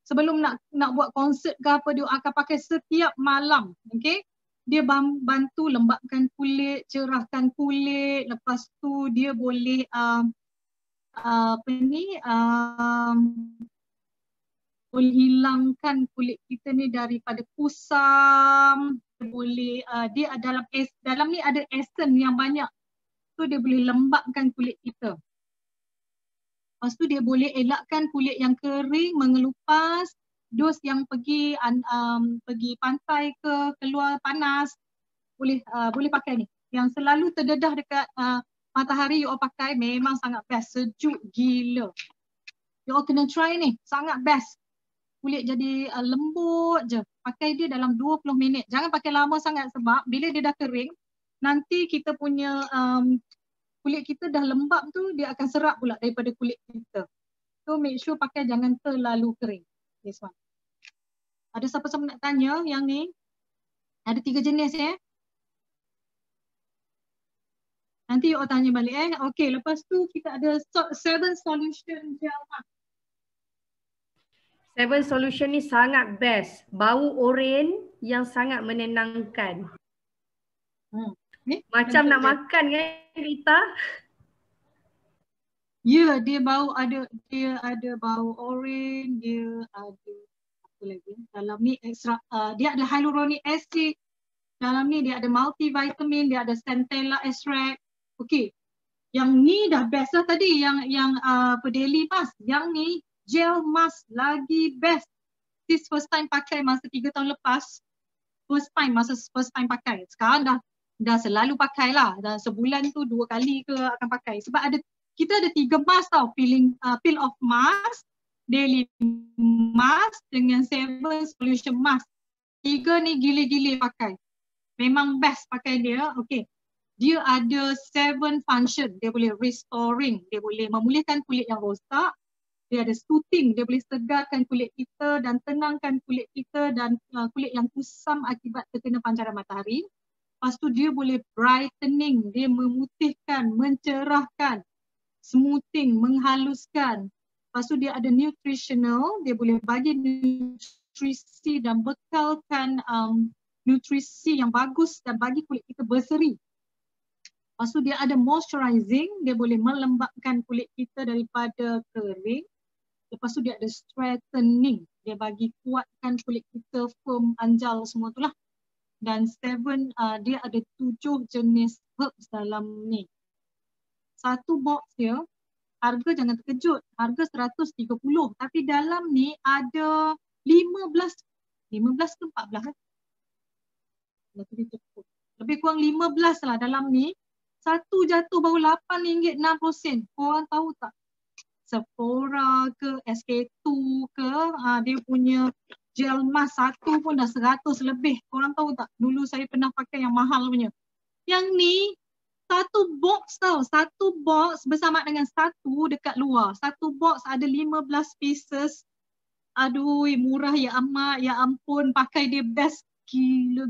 Sebelum nak buat konsert ke apa, dia akan pakai setiap malam. Okay? Dia bantu lembabkan kulit, cerahkan kulit. Lepas tu dia boleh boleh hilangkan kulit kita ni daripada kusam, boleh dia dalam ni ada essence yang banyak. So dia boleh lembapkan kulit kita. Lepas tu dia boleh elakkan kulit yang kering, mengelupas, dos yang pergi pantai ke keluar panas, boleh pakai ni. Yang selalu terdedah dekat matahari you all pakai memang sangat best, sejuk gila. You all kena try ni, sangat best. Kulit jadi lembut je. Pakai dia dalam 20 minit. Jangan pakai lama sangat sebab bila dia dah kering, nanti kita punya kulit kita dah lembab tu dia akan serap pula daripada kulit kita. So make sure pakai jangan terlalu kering. This one. Ada siapa-siapa nak tanya yang ni? Ada 3 jenis ya. Nanti you all tanya balik Okay, lepas tu kita ada 7 solution gel mask. 7 solution ni sangat best. Bau oren yang sangat menenangkan. Macam nak makan kan Rita? Ya, dia ada bau oren, dia ada apa lagi? Dalam ni extra dia ada hyaluronic acid. Dalam ni dia ada multivitamin, dia ada centella extract. Okey. Yang ni dah best lah tadi yang daily mask. Yang ni gel mask lagi best. This first time pakai masa 3 tahun lepas. First time pakai. Sekarang dah selalu pakai lah. Dah sebulan tu 2 kali ke akan pakai. Sebab kita ada 3 mask tau. Peel off mask, daily mask dengan 7 solution mask. 3 ni gila-gila pakai. Memang best pakai dia. Okay. Dia ada 7 function. Dia boleh restoring. Dia boleh memulihkan kulit yang rosak. Dia ada soothing, dia boleh segarkan kulit kita dan tenangkan kulit kita dan kulit yang kusam akibat terkena pancaran matahari. Lepas tu dia boleh brightening, dia memutihkan, mencerahkan, smoothing, menghaluskan. Lepas tu dia ada nutritional, dia boleh bagi nutrisi dan bekalkan nutrisi yang bagus dan bagi kulit kita berseri. Lepas tu dia ada moisturizing, dia boleh melembabkan kulit kita daripada kering. Lepas tu dia ada strengthening, dia bagi kuatkan kulit kita firm, anjal semua tu lah. Dan 7, dia ada 7 jenis herbs dalam ni. Satu box dia, harga jangan terkejut, harga 130. Tapi dalam ni ada 15 ke 14 kan? Lebih kurang 15 lah dalam ni. Satu jatuh baru RM8.60. Korang tahu tak? Sephora ke, SK2 ke, dia punya gel mask satu pun dah 100 lebih. Korang tahu tak? Dulu saya pernah pakai yang mahal punya. Yang ni, satu box tau. Satu box bersama dengan satu dekat luar. Satu box ada 15 pieces. Aduh, murah ya amat. Ya ampun, pakai dia best. Gila.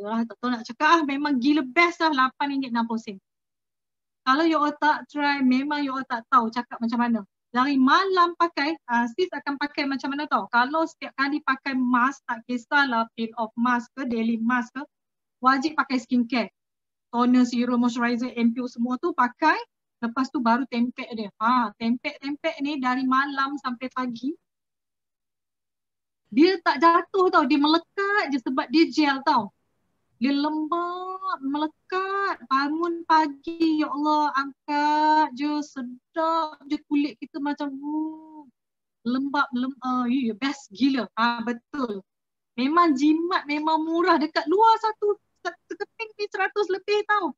Tak tahu nak cakap memang gila best lah RM8.60. Kalau you all tak try, memang you all tak tahu cakap macam mana. Dari malam pakai, sis akan pakai macam mana tau. Kalau setiap kali pakai mask, tak kisahlah peel off mask ke, daily mask ke, wajib pakai skincare. Toner, serum, moisturizer, MPO semua tu pakai, lepas tu baru tempek dia. Tempek ni dari malam sampai pagi. Dia tak jatuh tau, dia melekat je sebab dia gel tau. Dia lembab, melekat, bangun pagi, ya Allah, angkat je, sedap je kulit kita macam lembab, best gila. Betul. Memang jimat, memang murah. Dekat luar satu sekeping ni 100 lebih tau.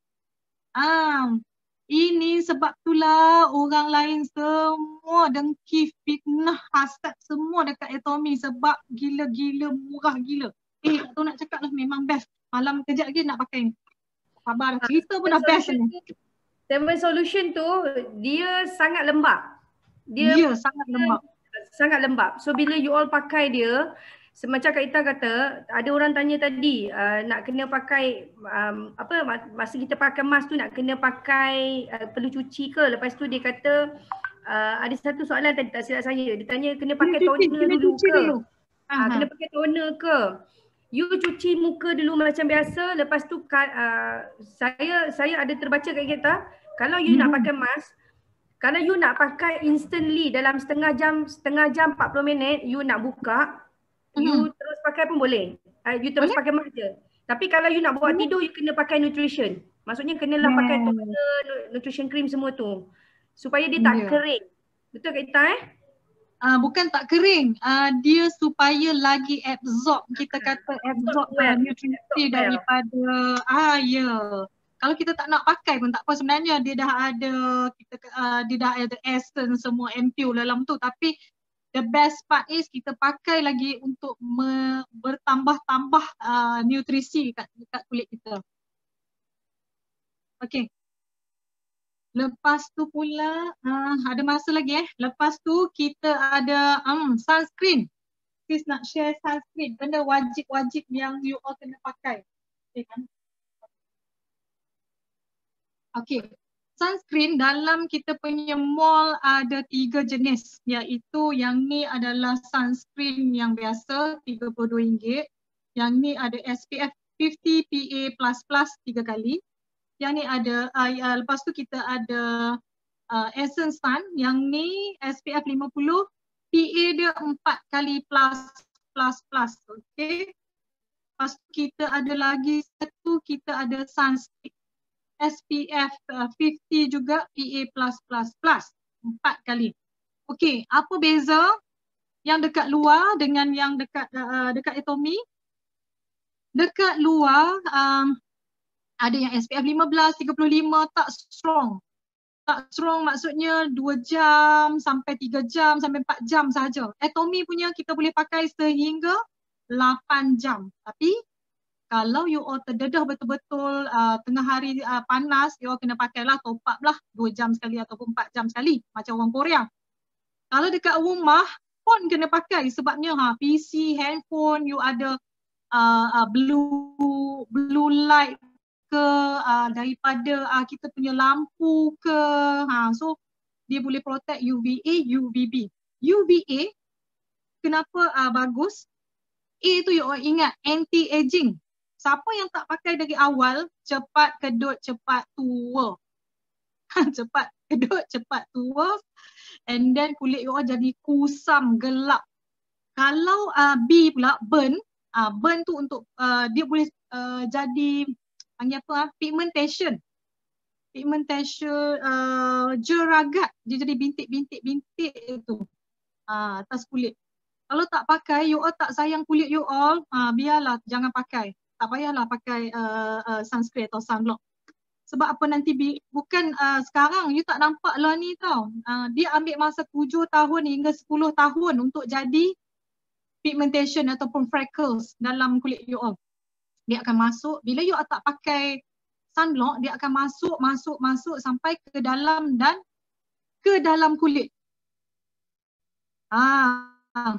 Ini sebab itulah orang lain semua dengki, fitnah, hasad semua dekat Atomy sebab gila-gila, murah gila. Tak tahu nak cakap lah, memang best. Malam kejap lagi nak pakai ni. Sabar, cerita pun dah best ni. 7 solution tu, dia sangat lembab. Dia sangat lembab. Sangat lembab. So bila you all pakai dia, semacam Kak Ita kata, ada orang tanya tadi, nak kena pakai, masa kita pakai mask tu nak kena pakai, perlu cuci ke? Lepas tu dia kata, ada satu soalan tadi tak silap saya. Dia tanya kena pakai toner dulu ke? Kena pakai toner ke? You cuci muka dulu macam biasa, lepas tu saya ada terbaca kat kita, kalau you nak pakai mask, Kalau you nak pakai instantly dalam setengah jam 40 minit you nak buka, you terus pakai pun boleh. You terus pakai je. Tapi kalau you nak buat tidur, you kena pakai nutrition. Maksudnya kenalah pakai toner, nutrition cream semua tu. Supaya dia tak kering. Betul ke Ita Bukan tak kering, dia supaya lagi absorb, kita kata absorb nutrisi daripada kalau kita tak nak pakai pun tak apa, sebenarnya dia dah ada dia dah ada essence semua ampule dalam tu, tapi the best part is kita pakai lagi untuk bertambah-tambah nutrisi kat kulit kita. Okey. Lepas tu pula ada masa lagi Lepas tu kita ada sunscreen. Sis nak share sunscreen, benda wajib-wajib yang you all kena pakai. Okay kan? Okay. Sunscreen dalam kita punya mall ada 3 jenis, iaitu yang ni adalah sunscreen yang biasa RM32. Yang ni ada SPF 50 PA++ 3 kali. Yang ni ada, lepas tu kita ada Essence Sun, yang ni SPF 50, PA dia 4 kali plus. Okay. Lepas tu kita ada lagi satu, kita ada Sunstick SPF 50 juga, PA++, 4 kali. Okay, apa beza yang dekat luar dengan yang dekat Atomy? Dekat luar, ada yang SPF 15, 35, tak strong. Tak strong maksudnya 2 jam sampai 3 jam sampai 4 jam sahaja. Atomy punya kita boleh pakai sehingga 8 jam. Tapi kalau you all terdedah betul-betul tengah hari panas, you all kena pakailah, top up lah 2 jam sekali ataupun 4 jam sekali macam orang Korea. Kalau dekat rumah pun kena pakai sebabnya PC, handphone, you ada blue light ke daripada kita punya lampu ke, so dia boleh protect UVA, UVB. UVA kenapa bagus? A tu you ingat, anti-aging. Siapa yang tak pakai dari awal, cepat kedut, cepat tua. Cepat kedut, cepat tua, and then kulit you jadi kusam, gelap. Kalau B pula, burn tu untuk dia boleh jadi panggil apa? Pigmentation, jeragat, dia jadi bintik-bintik itu atas kulit. Kalau tak pakai, you all tak sayang kulit you all, biarlah, jangan pakai. Tak payahlah pakai sunscreen atau sunblock. Sebab apa nanti bukan sekarang you tak nampak lah ni tau. Dia ambil masa 7 tahun hingga 10 tahun untuk jadi pigmentation ataupun freckles dalam kulit you all. Dia akan masuk, bila you tak pakai sunblock, dia akan masuk sampai ke dalam dan ke dalam kulit.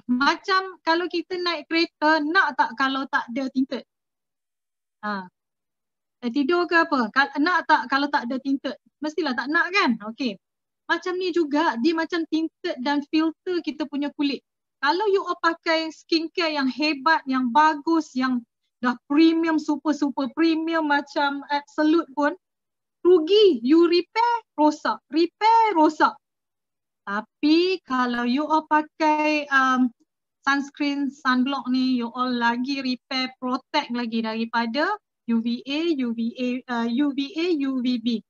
Macam kalau kita naik kereta, nak tak kalau tak ada tinted? Tidur ke apa? Nak tak kalau tak ada tinted? Mestilah tak nak kan? Okey. Macam ni juga, dia macam tinted dan filter kita punya kulit. Kalau you pakai skincare yang hebat, yang bagus, yang dah premium, super premium macam Absolute pun, rugi. You repair, rosak. Tapi kalau you all pakai sunscreen, sunblock ni, you all lagi repair, protect lagi daripada UVA, UVB.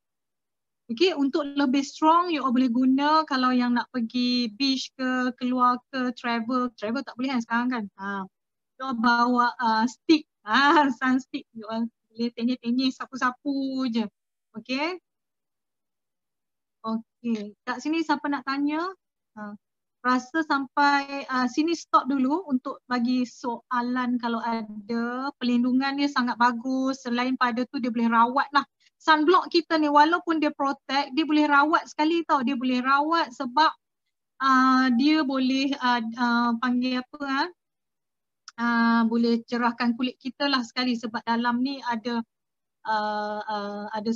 Okay, untuk lebih strong, you all boleh guna kalau yang nak pergi beach ke, keluar ke, travel tak boleh kan sekarang kan. You all bawa stick, sun stick, you all boleh tenyih-tenyih, sapu-sapu je. Okay. Okay, kat sini siapa nak tanya? Rasa sampai sini stop dulu untuk bagi soalan kalau ada. Pelindungan dia sangat bagus, selain pada tu dia boleh rawat lah. Sunblock kita ni walaupun dia protect, dia boleh rawat sekali tau. Dia boleh rawat sebab dia boleh panggil apa boleh cerahkan kulit kita lah sekali sebab dalam ni ada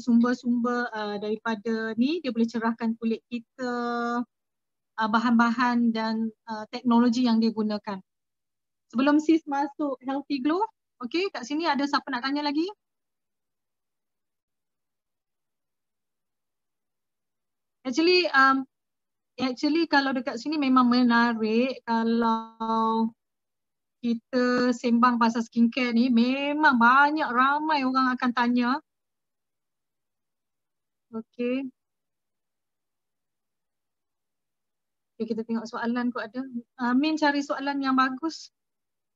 sumber-sumber daripada ni, dia boleh cerahkan kulit kita, bahan-bahan dan teknologi yang dia gunakan. Sebelum sis masuk Healthy Glow, okay, kat sini ada siapa nak tanya lagi? Actually kalau dekat sini memang menarik kalau kita sembang pasal skincare ni, memang banyak ramai orang akan tanya. Okey. Okay, kita tengok soalan kot ada. Min cari soalan yang bagus.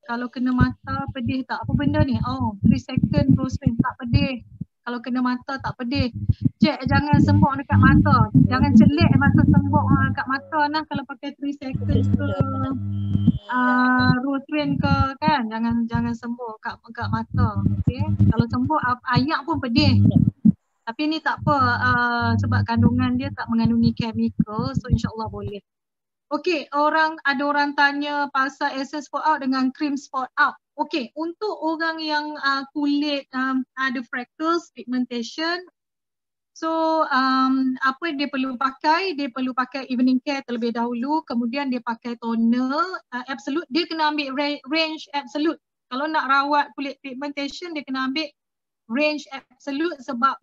Kalau kena mata pedih tak? Apa benda ni? Oh, 3 second close range tak pedih. Kalau kena mata tak pedih. Cek jangan sembok dekat mata. Jangan celek masa sembok dekat mata nah kalau pakai 3 second ke close range ke kan. Jangan sembok kat mata. Okay? Kalau sembok ayak pun pedih. Tapi ni tak apa sebab kandungan dia tak mengandungi chemical, so insyaAllah boleh. Okey, ada orang tanya pasal essence spot out dengan cream spot out. Okey, untuk orang yang kulit ada freckles, pigmentation, so apa dia perlu pakai? Dia perlu pakai evening care terlebih dahulu, kemudian dia pakai toner absolute. Dia kena ambil range absolute. Kalau nak rawat kulit pigmentation, dia kena ambil range absolute sebab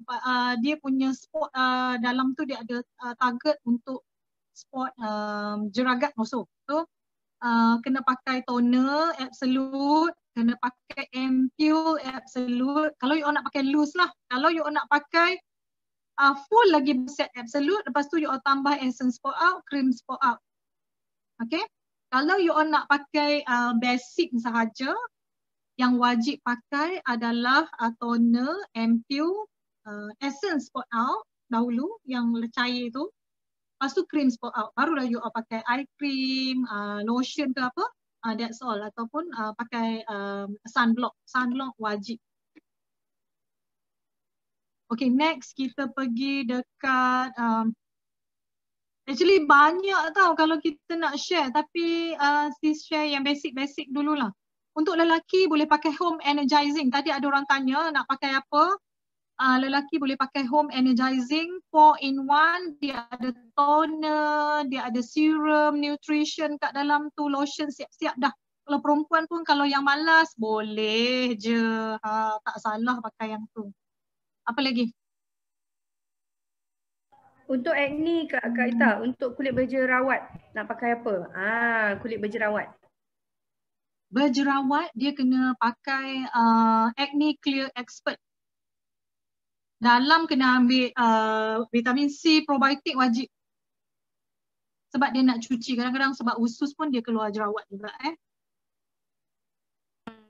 dia punya spot dalam tu dia ada target untuk spot jeragat masuk. So kena pakai toner absolute, kena pakai ampule absolute. Kalau you nak pakai loose lah. Kalau you nak pakai full lagi set absolute, lepas tu you tambah essence spot out, cream spot out. Okay. Kalau you nak pakai basic sahaja, yang wajib pakai adalah toner, ampule, essence spot out dahulu yang cair tu. Lepas tu cream spot out. Barulah you pakai eye cream, lotion ke apa. That's all. Ataupun pakai sunblock. Sunblock wajib. Okay, next kita pergi dekat actually banyak tau kalau kita nak share, tapi sis share yang basic-basic dululah. Untuk lelaki boleh pakai home energizing. Tadi ada orang tanya nak pakai apa. Lelaki boleh pakai home energizing 4-in-1. Dia ada toner, dia ada serum, nutrition kat dalam tu, lotion siap-siap dah. Kalau perempuan pun kalau yang malas boleh je. Tak salah pakai yang tu. Apa lagi? Untuk acne Kak Ita, untuk kulit berjerawat nak pakai apa? Kulit berjerawat. Berjerawat dia kena pakai acne clear expert. Dalam kena ambil vitamin C, probiotik wajib. Sebab dia nak cuci. Kadang-kadang sebab usus pun dia keluar jerawat juga.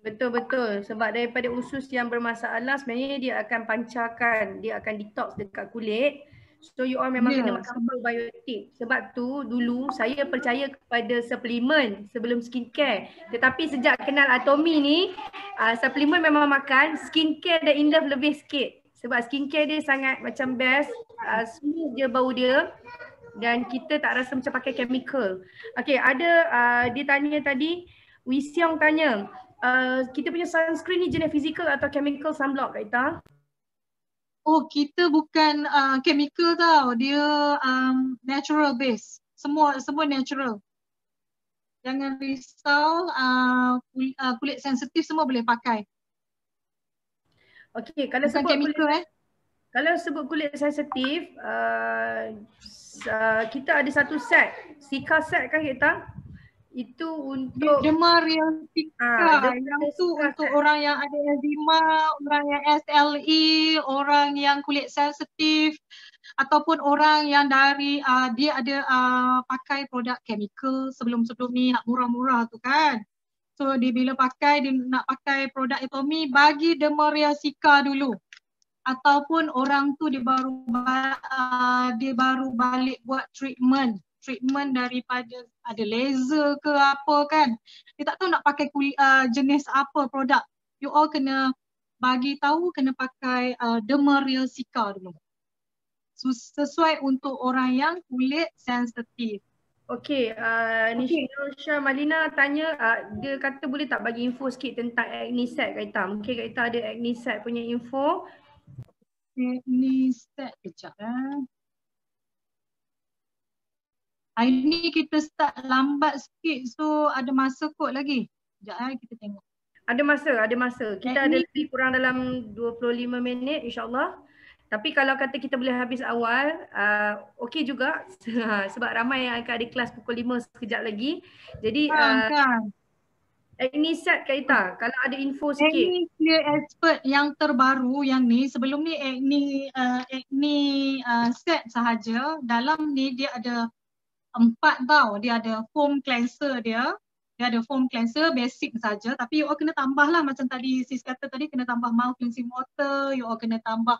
Betul-betul. Sebab daripada usus yang bermasalah sebenarnya dia akan pancarkan, dia akan detox dekat kulit. So you all memang kena makan probiotik. Sebab tu dulu saya percaya kepada suplemen sebelum skincare. Tetapi sejak kenal Atomy ni, suplemen memang makan, skincare dan in love lebih sikit. Sebab skincare dia sangat macam best, smooth je bau dia dan kita tak rasa macam pakai chemical. Okay, ada dia tanya tadi, Wisiong tanya, kita punya sunscreen ni jenis physical atau chemical sunblock Kak Ita? Oh, kita bukan chemical tau, dia natural base. Semua natural. Jangan risau, kulit sensitif semua boleh pakai. Okey, kalau bukan sebut chemical kulit, kalau sebut kulit sensitif, kita ada satu set, Sika set kan kita? Itu untuk Dermaria Sika. Yang tu untuk orang yang ada eczema, orang yang SLE, orang yang kulit sensitif, ataupun orang yang dari dia ada pakai produk chemical sebelum-sebelum ni murah-murah tu kan. So dia bila pakai, dia nak pakai produk Atomy, bagi Dermaria Sika dulu. Ataupun orang tu dia baru balik buat treatment daripada ada laser ke apa kan. Dia tak tahu nak pakai jenis apa produk. You all kena bagi tahu kena pakai Dermaria Sika dulu. Sesuai untuk orang yang kulit sensitif. Okey, Nisha Malina tanya, dia kata boleh tak bagi info sikit tentang acne set Kak Ita? Mungkin Kak Ita ada acne set punya info. Acne set kejap Hari ni kita start lambat sikit, so ada masa kot lagi. Sekejap kita tengok. Ada masa. Kita ada lebih kurang dalam 25 minit insyaAllah. Tapi kalau kata kita boleh habis awal, okey juga sebab ramai yang akan ada kelas pukul 5 sekejap lagi. Jadi Kan. Agni set Kak Ita, kalau ada info sikit. Agni Clear Expert yang terbaru yang ni, sebelum ni Agni set sahaja. Dalam ni dia ada 4 tau. Dia ada foam cleanser dia. Dia ada foam cleanser basic saja, tapi you all kena tambah lah macam tadi sis kata tadi, kena tambah mouth cleansing water, you all kena tambah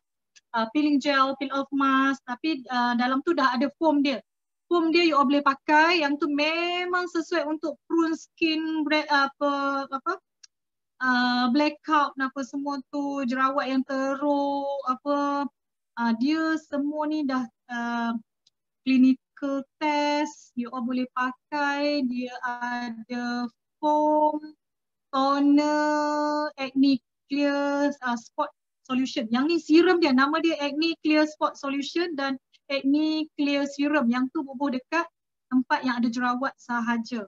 peeling gel, peel off mask, tapi dalam tu dah ada foam dia. Foam dia you all boleh pakai, yang tu memang sesuai untuk prune skin, blackout apa semua tu, jerawat yang teruk apa, dia semua ni dah clinical test, you all boleh pakai. Dia ada foam, toner, Acne Clear Spot Solution. Yang ni serum dia, nama dia Acne Clear Spot Solution dan Acne Clear Serum. Yang tu bubuh dekat tempat yang ada jerawat sahaja.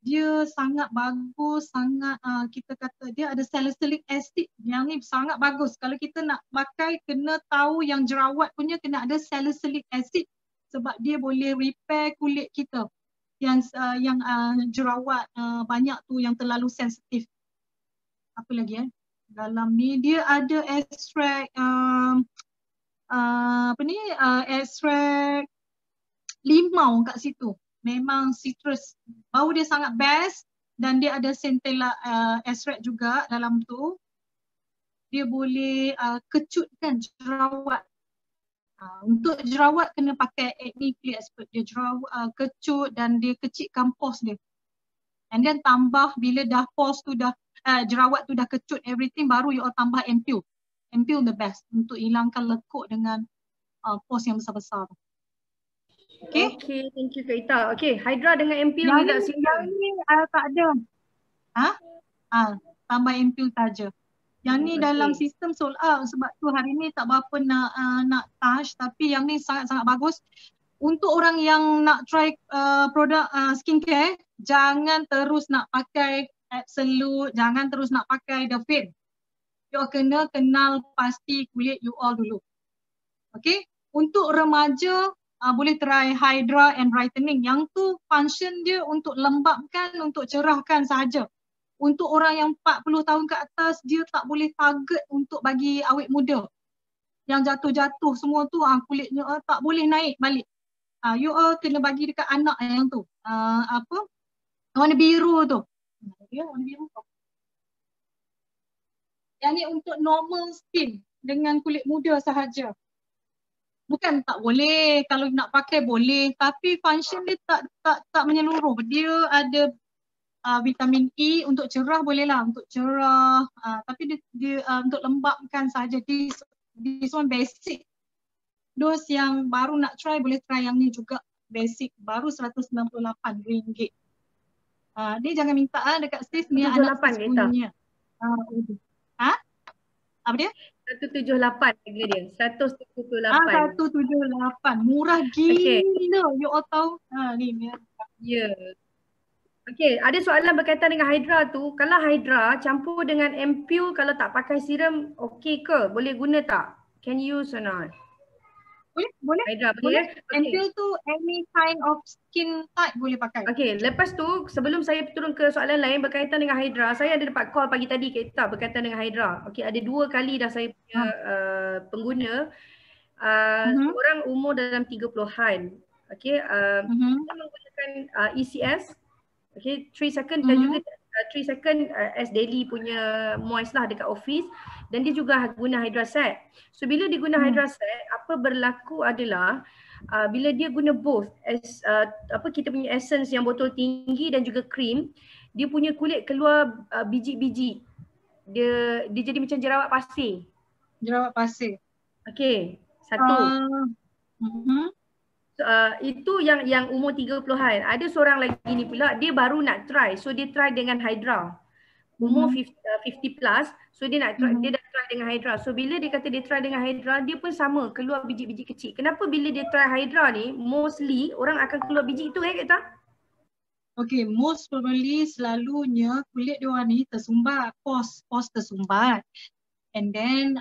Dia sangat bagus, sangat kita kata dia ada salicylic acid. Yang ni sangat bagus. Kalau kita nak pakai, kena tahu yang jerawat punya kena ada salicylic acid sebab dia boleh repair kulit kita yang jerawat banyak tu, yang terlalu sensitif. Apa lagi dalam ni dia ada ekstrak ekstrak limau kat situ. Memang citrus. Bau dia sangat best dan dia ada centella ekstrak juga dalam tu. Dia boleh kecutkan jerawat. Untuk jerawat kena pakai Acne Clear Expert. Dia jerawat kecut dan dia kecilkan pores dia. And then tambah bila dah pores tu dah jerawat tu dah kecut everything, baru you all tambah Ampule. Ampule the best untuk hilangkan lekuk dengan pores yang besar-besar. Okay. Okay, thank you Kak Ita. Okay, Hydra dengan Ampule Yang juga ni tak ada. Tambah Ampule saja. Yang ni dalam sistem sold out, sebab tu hari ni tak berapa nak touch, tapi yang ni sangat-sangat bagus. Untuk orang yang nak try produk skincare, jangan terus nak pakai Absolute, jangan terus nak pakai The Fame. You all kena kenal pasti kulit you all dulu. Okay, untuk remaja boleh try Hydra and Brightening. Yang tu function dia untuk lembapkan, untuk cerahkan sahaja. Untuk orang yang 40 tahun ke atas, dia tak boleh target untuk bagi awet muda. Yang jatuh-jatuh semua tu kulitnya tak boleh naik balik. You all kena bagi dekat anak yang tu. Warna biru tu. Dia warna biru tu. Yang ni untuk normal skin dengan kulit muda sahaja. Bukan tak boleh, kalau nak pakai boleh, tapi function dia tak menyeluruh. Dia ada vitamin E untuk cerah boleh lah, untuk cerah, tapi dia untuk lembapkan sahaja. This one basic. Those yang baru nak try boleh try yang ni juga basic, baru RM198. Dia jangan minta dekat sis ni anak sis punya. Apa dia? 178 harga dia. 178. 178. Murah gila. You all tahu. Ni. Ya. Okey, ada soalan berkaitan dengan Hydra tu. Kalau Hydra campur dengan Ampule, kalau tak pakai serum, okey ke? Boleh guna tak? Can use or not? Boleh. Hydra boleh. Okay. Ampule tu any kind of skin type boleh pakai. Okey, lepas tu sebelum saya turun ke soalan lain berkaitan dengan Hydra, saya ada dapat call pagi tadi kita berkaitan dengan Hydra. Okey, ada 2 kali dah saya punya pengguna. Seorang umur dalam 30-an. Okey, dia menggunakan ECS. Okay, 3 second dan juga 3 second as daily punya moist lah dekat office, dan dia juga guna Hydra Set. So bila dia guna Hydra Set, apa berlaku adalah bila dia guna both as kita punya essence yang botol tinggi dan juga cream, dia punya kulit keluar biji-biji. Dia jadi macam jerawat pasir. Jerawat pasir. Okay, satu. Itu yang umur 30-an. Ada seorang lagi ni pula, dia baru nak try. So dia try dengan Hydra. Umur 50 plus. So dia nak try, dia dah try dengan Hydra. So bila dia kata dia try dengan Hydra, dia pun sama, keluar biji-biji kecil. Kenapa bila dia try Hydra ni, mostly orang akan keluar biji itu kata? Okay, most probably selalunya kulit dia orang ni tersumbat, pores tersumbat. And then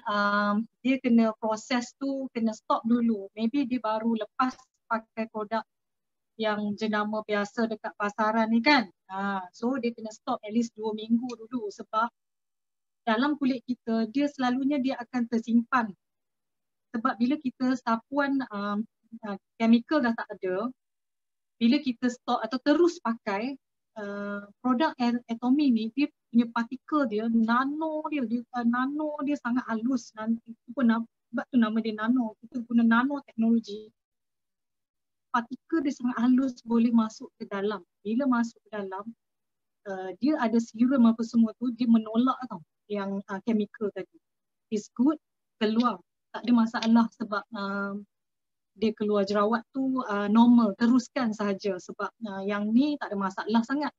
dia kena proses tu, kena stop dulu. Maybe dia baru lepas pakai produk yang jenama biasa dekat pasaran ni kan. So dia kena stop at least 2 minggu dulu sebab dalam kulit kita dia selalunya dia akan tersimpan. Sebab bila kita sapuan chemical dah tak ada, bila kita stop atau terus pakai produk Atomy ni, dia punya partikel dia, nano dia sangat halus. Itu pun sebab tu nama dia nano. Kita guna nano teknologi. Partikel dia sangat halus, boleh masuk ke dalam. Bila masuk ke dalam, dia ada serum apa semua tu, dia menolak tau yang chemical tadi. It's good, keluar. Tak ada masalah sebab dia keluar jerawat tu normal, teruskan sahaja sebab yang ni tak ada masalah sangat.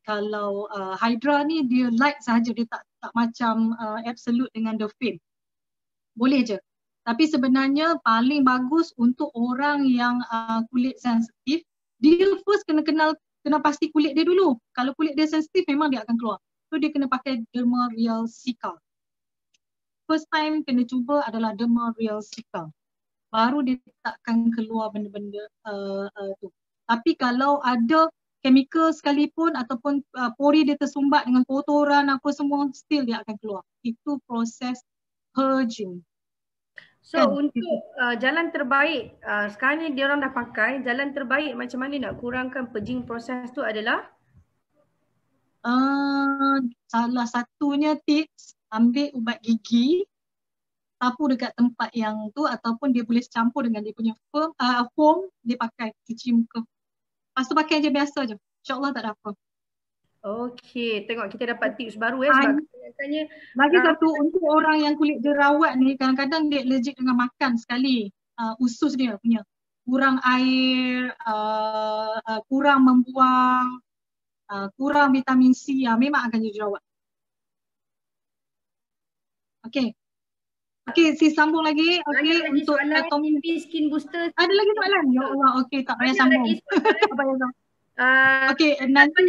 Kalau Hydra ni dia light sahaja, dia tak macam absolute dengan the film. Boleh je. Tapi sebenarnya paling bagus untuk orang yang kulit sensitif, dia first kena pasti kulit dia dulu. Kalau kulit dia sensitif memang dia akan keluar. So dia kena pakai Derma Real Cica. First time kena cuba adalah Derma Real Cica. Baru dia takkan keluar benda-benda tu. Tapi kalau ada chemical sekalipun ataupun pori dia tersumbat dengan kotoran apa semua, still dia akan keluar. Itu proses purging. So kan, untuk jalan terbaik, sekarang ni dia orang dah pakai, jalan terbaik macam mana nak kurangkan purging proses tu adalah? Salah satunya tips, ambil ubat gigi, sapu dekat tempat yang tu ataupun dia boleh campur dengan dia punya foam, dia pakai cuci muka. Lepas tu pakai je biasa je. InsyaAllah tak ada apa. Okey, tengok kita dapat tips baru sebab katanya lagi satu untuk orang yang kulit jerawat ni, kadang-kadang dia allergic dengan makan sekali. Usus dia punya kurang air, kurang membuang, kurang vitamin C, memang akan jadi jerawat. Okey. Okey, sambung lagi. Okey, untuk Atomy skin booster. Ada lagi soalan? Ya Allah, okey, tak payah sambung. Apa yang okey, nanti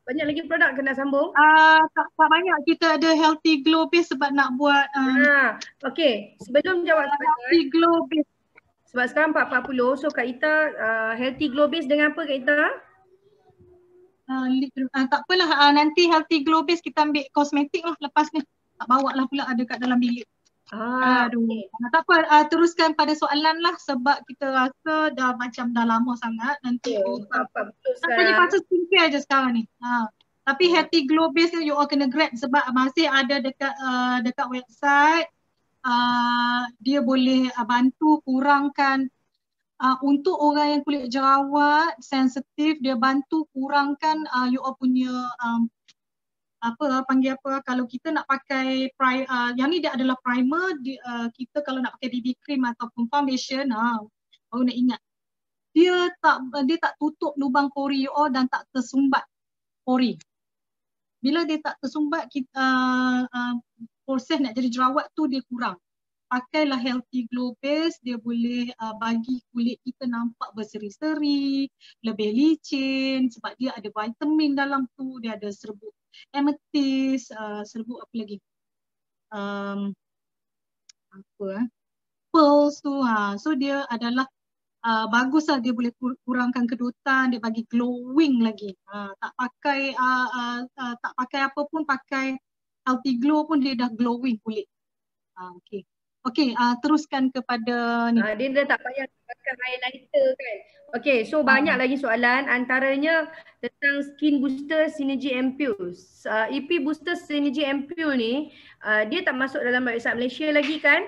banyak lagi produk kena sambung. Tak banyak, kita ada Healthy Glow Base sebab nak buat okey, sebelum jawab Healthy Glow Base. Sebab sekarang 4:40, so Kak Ita Healthy Glow Base dengan apa Kak Ita? Tak apalah, nanti Healthy Glow Base kita ambil kosmetik lah lepas ni. Tak bawa lah pula ada kat dalam bilik. Aduh. Okay. Tak apa, teruskan pada soalan lah sebab kita rasa dah lama sangat nanti. Tanya pasal skincare je sekarang ni. Tapi Healthy Glow Base ni you all kena grab sebab masih ada dekat website. Dia boleh bantu kurangkan untuk orang yang kulit jerawat sensitif, dia bantu kurangkan you all punya kalau kita nak pakai yang ni dia adalah primer, kita kalau nak pakai BB cream ataupun foundation, baru nak ingat dia tak tutup lubang pori dan tak tersumbat pori. Bila dia tak tersumbat, proses nak jadi jerawat tu dia kurang. Pakailah Healthy Glow Base, dia boleh bagi kulit kita nampak berseri-seri, lebih licin sebab dia ada vitamin dalam tu, dia ada serbuk amethyst, serbuk apa lagi? Pearls tu. So dia adalah baguslah, dia boleh kurangkan kedutan, dia bagi glowing lagi. Tak pakai apa pun, pakai Healthy Glow pun dia dah glowing kulit. Okey, teruskan kepada ni. Dia dah tak payah pakai highlighter kan. Okey, so banyak lagi soalan, antaranya tentang Skin Booster Synergy Ampule. EP Booster Synergy Ampule ni dia tak masuk dalam website Malaysia lagi kan?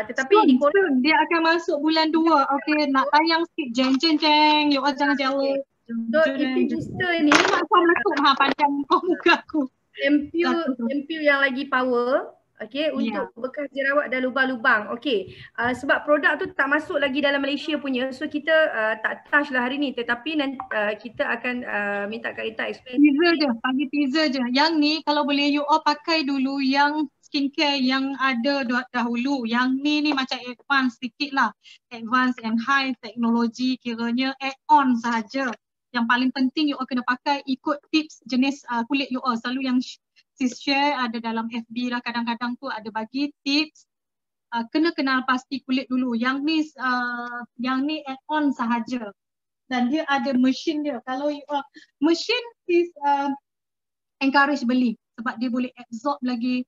Tetapi soon, dia akan masuk bulan 2. Okey, nak tayang sikit, jeng. You all jangan jauh. So EP Booster ni kau meletup pandang kau muka aku. Ampule yang lagi power. Okey, untuk bekas jerawat dan lubang-lubang. Okey, sebab produk tu tak masuk lagi dalam Malaysia punya, so kita tak touch lah hari ni, tetapi nanti kita akan minta Kak Ita explain. Bagi teaser je. Yang ni kalau boleh you all pakai dulu yang skincare yang ada dahulu. Yang ni macam advance sikit lah. Advance and high teknologi, kiranya add-on sahaja. Yang paling penting you all kena pakai ikut tips jenis kulit you all. Selalu yang sis share, ada dalam FB lah, kadang-kadang tu ada bagi tips. Kena kenal pasti kulit dulu. Yang ni add-on sahaja. Dan dia ada mesin dia. Kalau mesin is encourage beli sebab dia boleh absorb lagi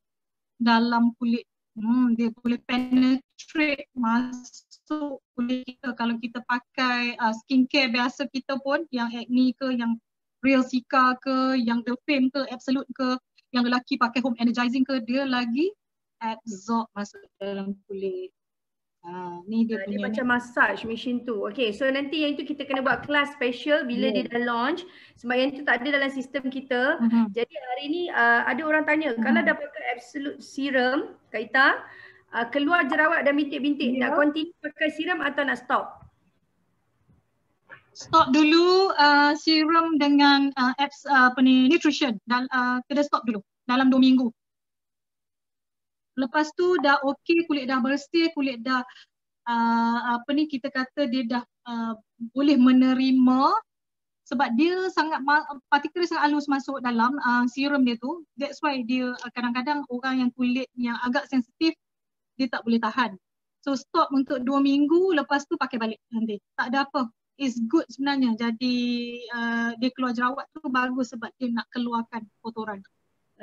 dalam kulit. Dia boleh penetrate masuk kulit kita. Kalau kita pakai skincare biasa kita pun, yang acne ke, yang Real Cica ke, yang The Fame ke, Absolute ke, yang lelaki pakai home energizing ke, dia lagi absorb masuk dalam kulit. Ni dia Dia punya macam massage mesin tu. Okay, so nanti yang itu kita kena buat kelas special bila dia dah launch. Sebab yang tu tak ada dalam sistem kita. Jadi hari ni ada orang tanya, kalau dah pakai Absolute Serum, Kak Ita, keluar jerawat dan bintik-bintik, nak continue pakai serum atau nak stop? Stop dulu serum dengan nutrition. Dan kena stop dulu dalam 2 minggu. Lepas tu dah okey, kulit dah bersih, kulit dah kita kata dia dah boleh menerima, sebab dia sangat partikel sangat halus masuk dalam serum dia tu. That's why dia kadang-kadang orang yang kulit yang agak sensitif dia tak boleh tahan. So stop untuk 2 minggu, lepas tu pakai balik nanti. Tak ada apa. It's good sebenarnya. Jadi dia keluar jerawat tu bagus sebab dia nak keluarkan kotoran.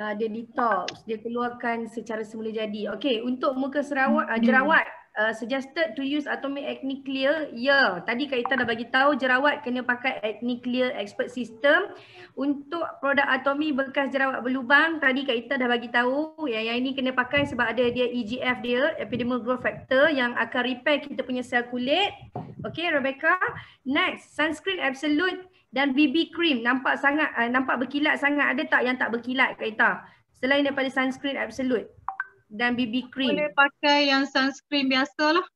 Dia detox, dia keluarkan secara semula jadi. Okay, untuk muka jerawat, suggested to use Atomic Acne Clear. Ya, tadi Kak Ita dah bagi tahu jerawat kena pakai Acne Clear Expert System. Untuk produk Atomic bekas jerawat berlubang, tadi Kak Ita dah bagi tahu yang ini kena pakai sebab ada dia EGF dia, Epidermal Growth Factor, yang akan repair kita punya sel kulit. Okay, Rebecca. Next, sunscreen Absolute dan BB cream. Nampak berkilat sangat. Ada tak yang tak berkilat, Kak Ita? Selain daripada sunscreen Absolute dan BB cream. Boleh pakai yang sunscreen biasa lah.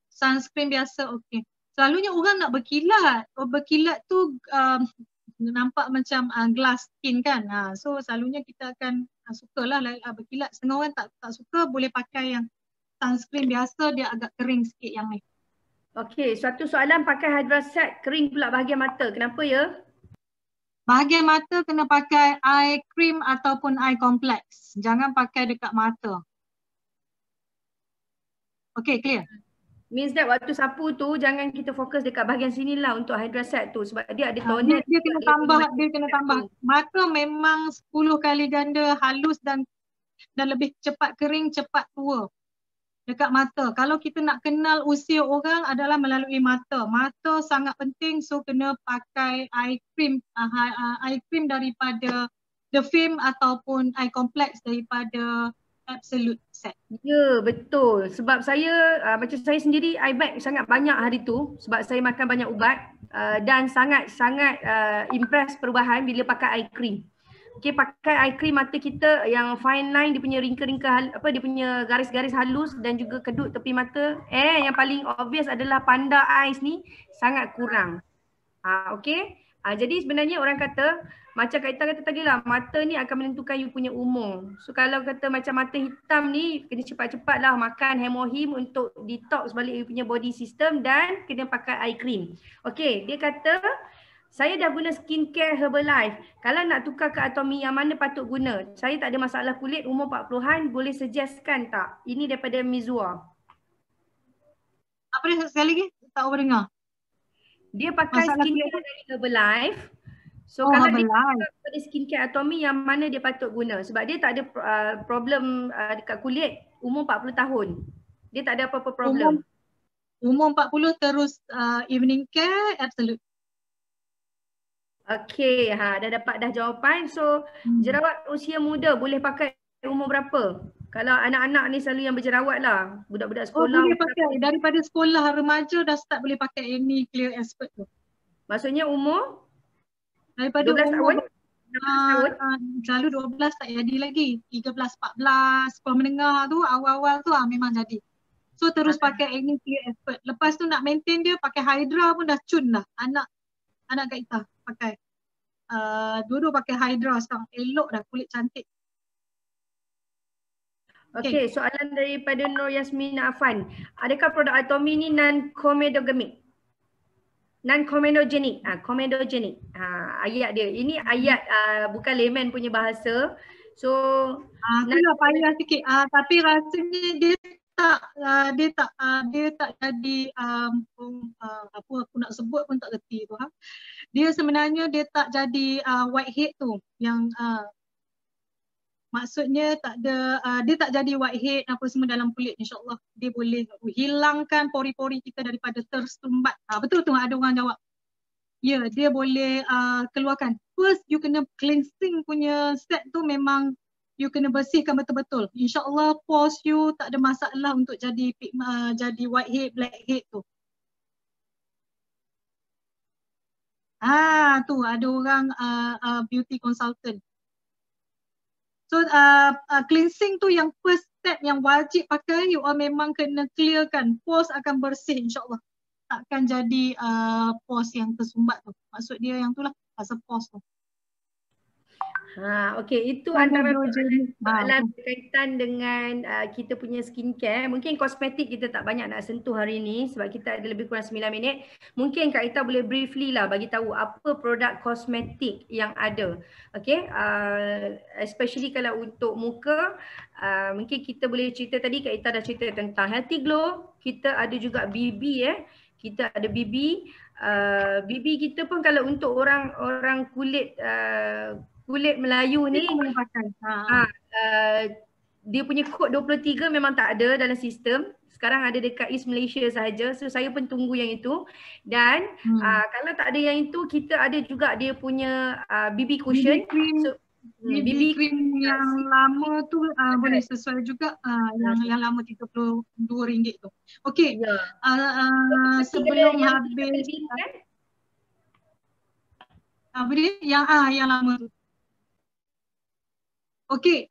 Sunscreen biasa okey. Selalunya orang nak berkilat. Berkilat tu nampak macam glass skin kan. So selalunya kita akan sukalah berkilat. Setengah orang tak suka, boleh pakai yang sunscreen biasa, dia agak kering sikit yang ni. Okey, suatu soalan, pakai Hydra Set kering pula bahagian mata. Kenapa ya? Bahagian mata kena pakai eye cream ataupun eye complex. Jangan pakai dekat mata. Okey, clear? Means that waktu sapu tu jangan kita fokus dekat bahagian sini lah untuk Hydra Set tu sebab dia ada toner. Dia kena tambah. Mata memang 10 kali ganda halus dan lebih cepat kering, cepat tua. Dekat mata. Kalau kita nak kenal usia orang adalah melalui mata. Mata sangat penting, so kena pakai eye cream daripada The Fame ataupun eye complex daripada Absolute Set. Ya, betul. Sebab saya macam saya sendiri eye bag sangat banyak hari tu sebab saya makan banyak ubat dan sangat impress perubahan bila pakai eye cream. Okay, pakai eye cream mata kita yang fine line, dia punya ringka-ringka dia punya garis-garis halus dan juga kedut tepi mata. Yang paling obvious adalah panda eyes ni sangat kurang. Okay. Jadi sebenarnya orang kata, macam Kak Ita kata tadi lah, mata ni akan menentukan you punya umur. So kalau kata macam mata hitam ni, kena cepat-cepat lah makan Hemohim untuk detox balik you punya body system dan kena pakai eye cream. Okay, dia kata, saya dah guna skincare Herbalife. Kalau nak tukar ke Atomic, yang mana patut guna? Saya tak ada masalah kulit, umur 40-an, boleh suggestkan tak? Ini daripada Mizua. Apa dia sekali lagi? Tak boleh dengar. Dia pakai masalah skincare dari Herbalife. So kalau dia pada skincare Atomic, yang mana dia patut guna? Sebab dia tak ada problem dekat kulit, umur 40 tahun. Dia tak ada apa-apa problem. Umur 40 terus evening care Absolute. Okey, dah dapat jawapan. So jerawat usia muda boleh pakai umur berapa? Kalau anak-anak ni selalu yang berjerawat lah, budak-budak sekolah. Boleh pakai daripada sekolah remaja dah start boleh pakai Acne Clear Expert tu. Maksudnya umur? Daripada 12 tahun? Selalu 12 tak jadi lagi. 13, 14, sekolah menengah tu awal-awal tu memang jadi. So terus pakai Acne Clear Expert. Lepas tu nak maintain dia pakai Hydra pun dah cun lah. Anak Kak Ita pakai. Dua-dua pakai Hydra sekarang. Elok dah, kulit cantik. Okey, soalan daripada Nur Yasmin Afan. Adakah produk Atomic ni non-comedogamic? Non-comedogenic. Comedogenic. Ayat dia. Ini ayat bukan layman punya bahasa. So Itulah payah sikit. Tapi rasanya dia tak jadi apa aku nak sebut pun tak reti tu. Dia sebenarnya dia tak jadi whitehead tu yang maksudnya tak ada dia tak jadi whitehead apa semua dalam kulit, insya-Allah dia boleh hilangkan pori-pori kita daripada tersumbat. Betul tu ada orang jawab. Ya, dia boleh keluarkan. First you kena cleansing punya set tu memang you kena bersihkan betul-betul. InsyaAllah pores you tak ada masalah untuk jadi jadi whitehead, blackhead tu. Tu ada orang beauty consultant. So cleansing tu yang first step yang wajib pakai, you all memang kena clearkan. Pores akan bersih insyaAllah. Takkan jadi pores yang tersumbat tu. Maksud dia yang tu lah, pasal pores tu. Okey, itu antara soalan berkaitan dengan kita punya skincare. Mungkin kosmetik kita tak banyak nak sentuh hari ni sebab kita ada lebih kurang 9 minit. Mungkin Kak Ita boleh briefly lah bagi tahu apa produk kosmetik yang ada. Okey, especially kalau untuk muka, mungkin kita boleh cerita tadi Kak Ita dah cerita tentang Healthy Glow. Kita ada juga BB kita ada BB. BB kita pun kalau untuk orang kulit Melayu ni dia punya kod 23 memang tak ada dalam sistem. Sekarang ada dekat East Malaysia sahaja. So saya pun tunggu yang itu. Dan kalau tak ada yang itu, kita ada juga dia punya BB cushion. BB cream yang lama tu boleh sesuai juga yang lama RM32 tu. Okey. Sebelum habis apa dia? Yang lama tu. Okey,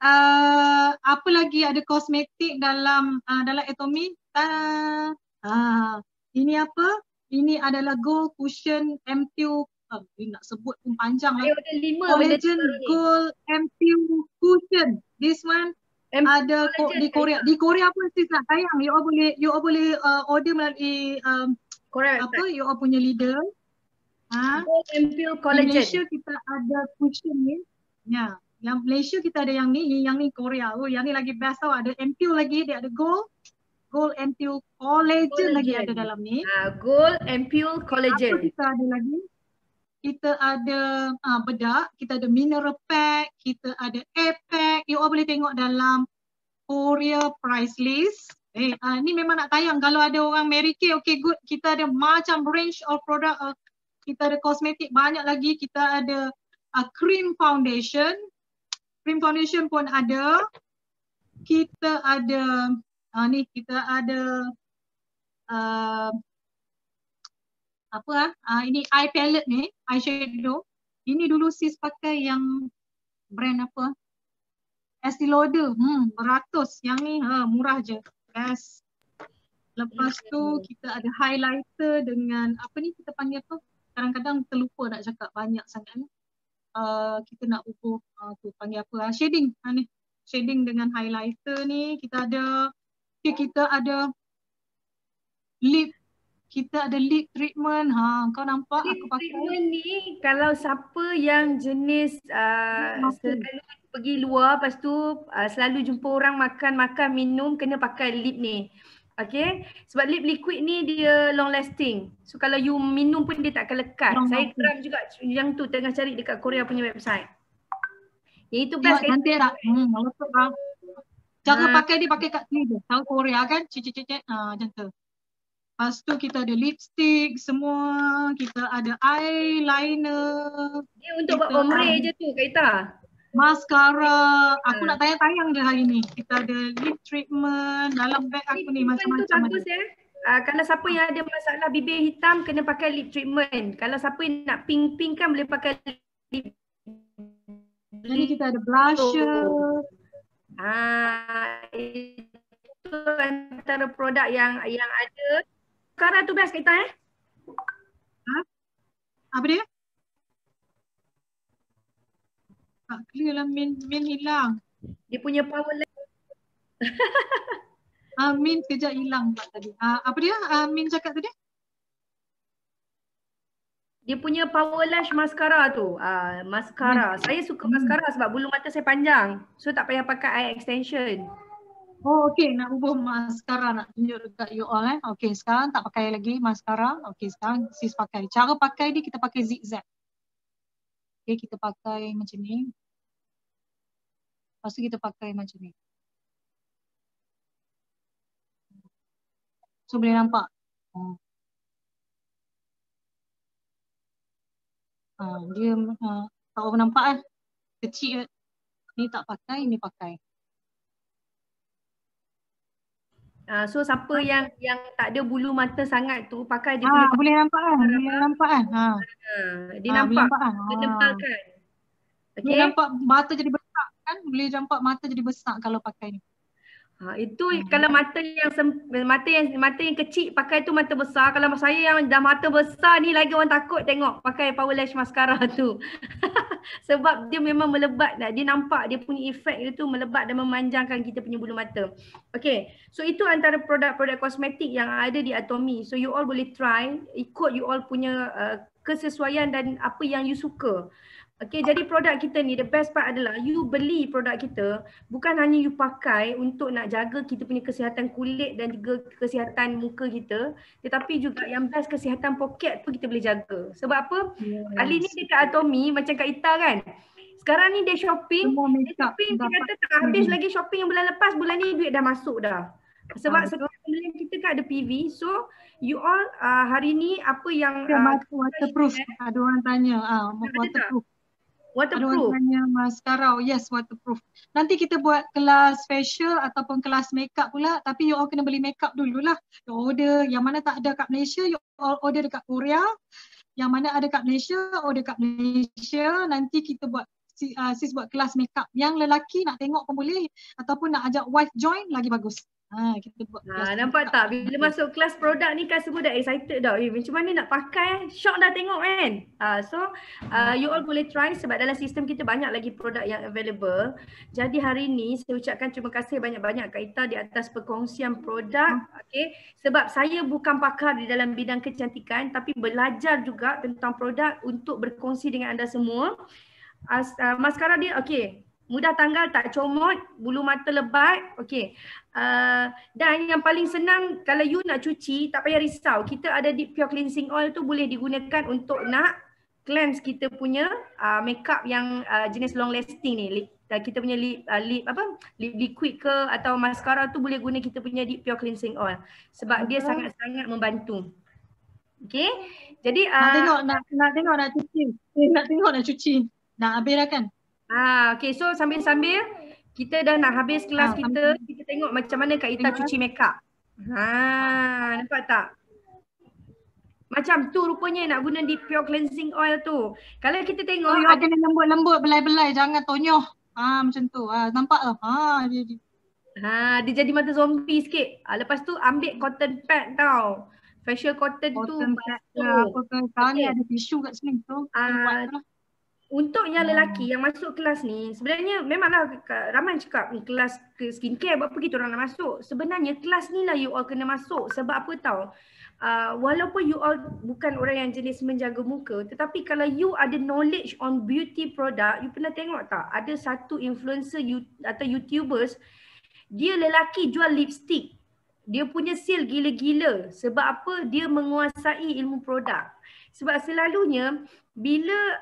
apa lagi ada kosmetik dalam Atomy? Ini apa? Ini adalah Gold Cushion MTU. Nak sebut pun panjang lah. Collagen Gold MTU Cushion. This one ada di Korea. Di Korea pun sis nak tayang. You all boleh order melalui you all punya leader. Gold MTU Collagen. Di Malaysia kita ada cushion ni. Ya. Yang Malaysia kita ada yang ni Korea. Yang ni lagi best tau. Ada MTU lagi, dia ada Gold MTU Collagen lagi ada dalam ni. Gold MTU Collagen. Apa kita ada lagi? Kita ada bedak, kita ada mineral pack, kita ada air pack. You all boleh tengok dalam Korea price list. Ni memang nak tayang. Kalau ada orang Mary Kay, okay good. Kita ada macam range of product. Kita ada kosmetik banyak lagi. Kita ada cream foundation. Cream foundation pun ada. Kita ada kita ada ini eye palette ni, eyeshadow. Ini dulu sis pakai yang brand apa? Estee Lauder. Beratus. Yang ni murah je. Best. Lepas tu kita ada highlighter dengan apa ni kita panggil apa? Kadang-kadang terlupa nak cakap banyak sangat ni. Kita nak ukur tu panggil apa? Shading. Ni. Shading dengan highlighter ni kita ada. Kita ada lip. Kita ada lip treatment. Kau nampak lip aku pakai. Treatment ni kalau siapa yang jenis selalu pergi luar, lepas tu selalu jumpa orang makan minum, kena pakai lip ni. Okay, sebab lip liquid ni dia long lasting. So kalau you minum pun dia tak akan lekat. Saya geram juga yang tu tengah cari dekat Korea punya website. Yang itu best. Nanti tak. Cara pakai dia pakai kat sini je. Tahu Korea kan? Cek. Macam tu. Lepas tu kita ada lipstick semua. Kita ada eyeliner. Dia untuk buat ombre je tu Kak Ita. Mascara. Aku nak tayang je hari ni. Kita ada lip treatment. Dalam bag aku ni macam-macam ada. Kalau siapa yang ada masalah bibir hitam kena pakai lip treatment. Kalau siapa yang nak pink kan boleh pakai lip. Jadi kita ada blusher. Itu antara produk yang ada. Sekarang tu best Kak Ita Apa dia? Tak clear lah min hilang. Dia punya power level. Min sekejap hilang pula tadi. Apa dia? Min cakap tadi? Dia punya Power Lash Mascara tu. Mascara. Saya suka mascara sebab bulu mata saya panjang. So tak payah pakai eye extension. Oh okey, nak ubah maskara, nak tunjuk dekat you all Okey, sekarang tak pakai lagi maskara. Okey, sekarang sis pakai. Cara pakai ni kita pakai zigzag. Okey, kita pakai macam ni. Lepas tu kita pakai macam ni. So boleh nampak. Dia tak apa nampak kecil. Ni tak pakai, ni pakai. So siapa yang tak ada bulu mata sangat tu pakai dia punya Boleh nampak kan? Boleh nampak kan? dia nampak. Dia Nampak. Okay. Boleh nampak mata jadi besar kan? Boleh nampak mata jadi besar kalau pakai ni. Itu kalau mata yang kecil pakai tu mata besar. Kalau saya yang dah mata besar ni lagi orang takut tengok pakai Power Lash Mascara tu. Sebab dia memang melebat dah. Dia nampak dia punya efek dia tu melebat dan memanjangkan kita punya bulu mata. Okay. So itu antara produk-produk kosmetik yang ada di Atomy. So you all boleh try, ikut you all punya kesesuaian dan apa yang you suka. Okay, jadi produk kita ni the best part adalah you beli produk kita bukan hanya you pakai untuk nak jaga kita punya kesihatan kulit dan juga kesihatan muka kita, tetapi juga yang best kesihatan poket pun kita boleh jaga. Sebab apa? Kali ni dekat Atomy macam Kak Ita kan. Sekarang ni dia shopping, dia kata tak habis lagi shopping yang bulan lepas, bulan ni duit dah masuk dah. Sebab sekarang kita kan ada PV, so you all hari ni apa yang waterproof. Ada orang tanya waterproof. Ada orang tanya mascara. Yes, waterproof. Nanti kita buat kelas facial ataupun kelas makeup pula, tapi you all kena beli makeup dululah. You order yang mana tak ada kat Malaysia, you all order dekat Korea. Yang mana ada kat Malaysia, order kat Malaysia. Nanti kita buat sis buat kelas makeup. Yang lelaki nak tengok pun boleh, ataupun nak ajak wife join lagi bagus. Kita buat nampak tak? Bila masuk kelas produk ni kan semua dah excited dah. Macam mana nak pakai? Shock dah tengok kan? You all boleh try sebab dalam sistem kita banyak lagi produk yang available. Jadi hari ni saya ucapkan terima kasih banyak-banyak Kak Ita di atas perkongsian produk. Okay. Sebab saya bukan pakar di dalam bidang kecantikan tapi belajar juga tentang produk untuk berkongsi dengan anda semua. Maskara dia okey. Mudah tanggal, tak comot, bulu mata lebat. Okey. Dan yang paling senang kalau you nak cuci, tak payah risau. Kita ada Deep Pure Cleansing Oil tu boleh digunakan untuk nak cleanse kita punya makeup yang jenis long lasting ni. Kita punya lip liquid ke atau mascara tu boleh guna kita punya Deep Pure Cleansing Oil. Sebab dia sangat-sangat membantu. Okey. Jadi nak tengok nak cuci. Nak tengok nak cuci. Dah habis dah kan? Okay, so sambil-sambil kita dah nak habis kelas kita tengok macam mana Kak Ita cuci makeup. Nampak tak? Macam tu rupanya nak guna Deep Pure Cleansing Oil tu. Kalau kita tengok ada kena lembut-lembut, belai-belai, jangan tonyoh. Macam tu. Nampak tak? Dia jadi mata zombie sikit. Lepas tu ambil cotton pad tau. Facial cotton tu. Sekarang ni ada tisu kat sini tu. Untuk yang lelaki yang masuk kelas ni, sebenarnya memanglah ramai cakap kelas skincare buat apa kita orang nak masuk. Sebenarnya kelas ni lah you all kena masuk. Sebab apa tahu? Walaupun you all bukan orang yang jenis menjaga muka, tetapi kalau you ada knowledge on beauty product, you pernah tengok tak? Ada satu influencer atau YouTubers, dia lelaki jual lipstick. Dia punya sale gila-gila. Sebab apa? Dia menguasai ilmu produk. Sebab selalunya bila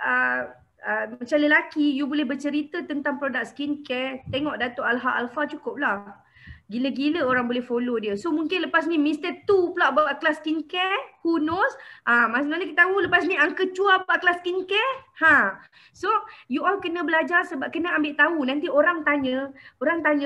macam lelaki, you boleh bercerita tentang produk skincare, tengok Datuk Alha Alfa cukup lah. Gila-gila orang boleh follow dia. So mungkin lepas ni Mr. Tu pula buat kelas skincare, who knows? Maksudnya kita tahu lepas ni Uncle Chua buat kelas skincare. So you all kena belajar sebab kena ambil tahu. Nanti orang tanya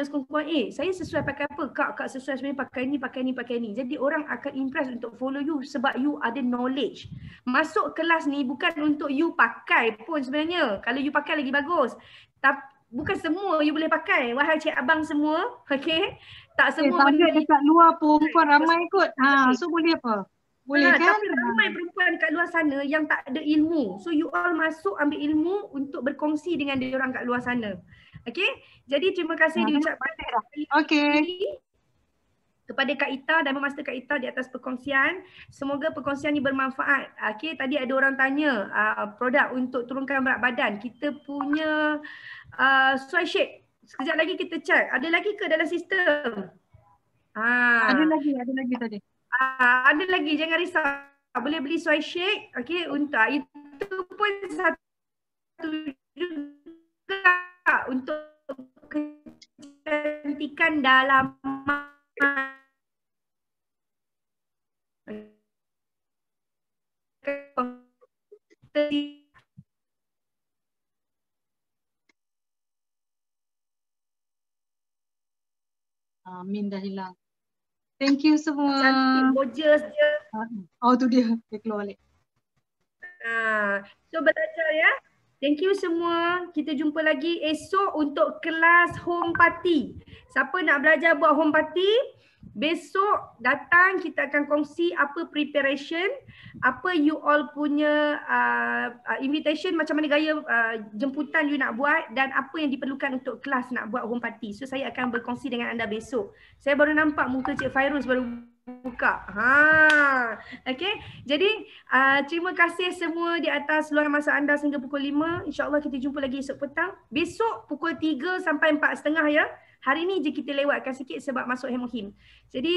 sekurang-kurang, saya sesuai pakai apa? Kak sesuai sebenarnya pakai ni. Jadi orang akan impress untuk follow you sebab you ada knowledge. Masuk kelas ni bukan untuk you pakai pun sebenarnya. Kalau you pakai lagi bagus. Tapi bukan semua you boleh pakai. Wahai cik abang semua, okey? Tak semua benda dekat luar perempuan ramai kot. So boleh apa? Boleh kan? Tapi ramai perempuan kat luar sana yang tak ada ilmu. So you all masuk ambil ilmu untuk berkongsi dengan dia orang kat luar sana. Okey? Jadi terima kasih diucapkan. Okey. kepada Kak Ita dan Master Kak Ita di atas perkongsian. Semoga perkongsian ini bermanfaat. Okey, tadi ada orang tanya produk untuk turunkan berat badan. Kita punya soy shake. Sekejap lagi kita check. Ada lagi ke dalam sistem? Ada lagi tadi. Ada lagi, jangan risau. Boleh beli soy shake. Okey, untuk itu pun satu juga untuk kecantikan dalam Amin dah hilang. Thank you semua. cantik, gorgeous je. Oh tu dia keluar balik. So belajar ya. Thank you semua. Kita jumpa lagi esok untuk kelas home party. Siapa nak belajar buat home party, besok datang, kita akan kongsi apa preparation, apa you all punya invitation, macam mana gaya jemputan you nak buat dan apa yang diperlukan untuk kelas nak buat home party. So saya akan berkongsi dengan anda besok. Saya baru nampak muka Cik Fairuz baru buka. Okey. Jadi terima kasih semua di atas luang masa anda sehingga pukul 5. InsyaAllah kita jumpa lagi esok petang. Besok pukul 3 sampai 4.30 ya. Hari ni je kita lewatkan sikit sebab masuk Hemohim. Jadi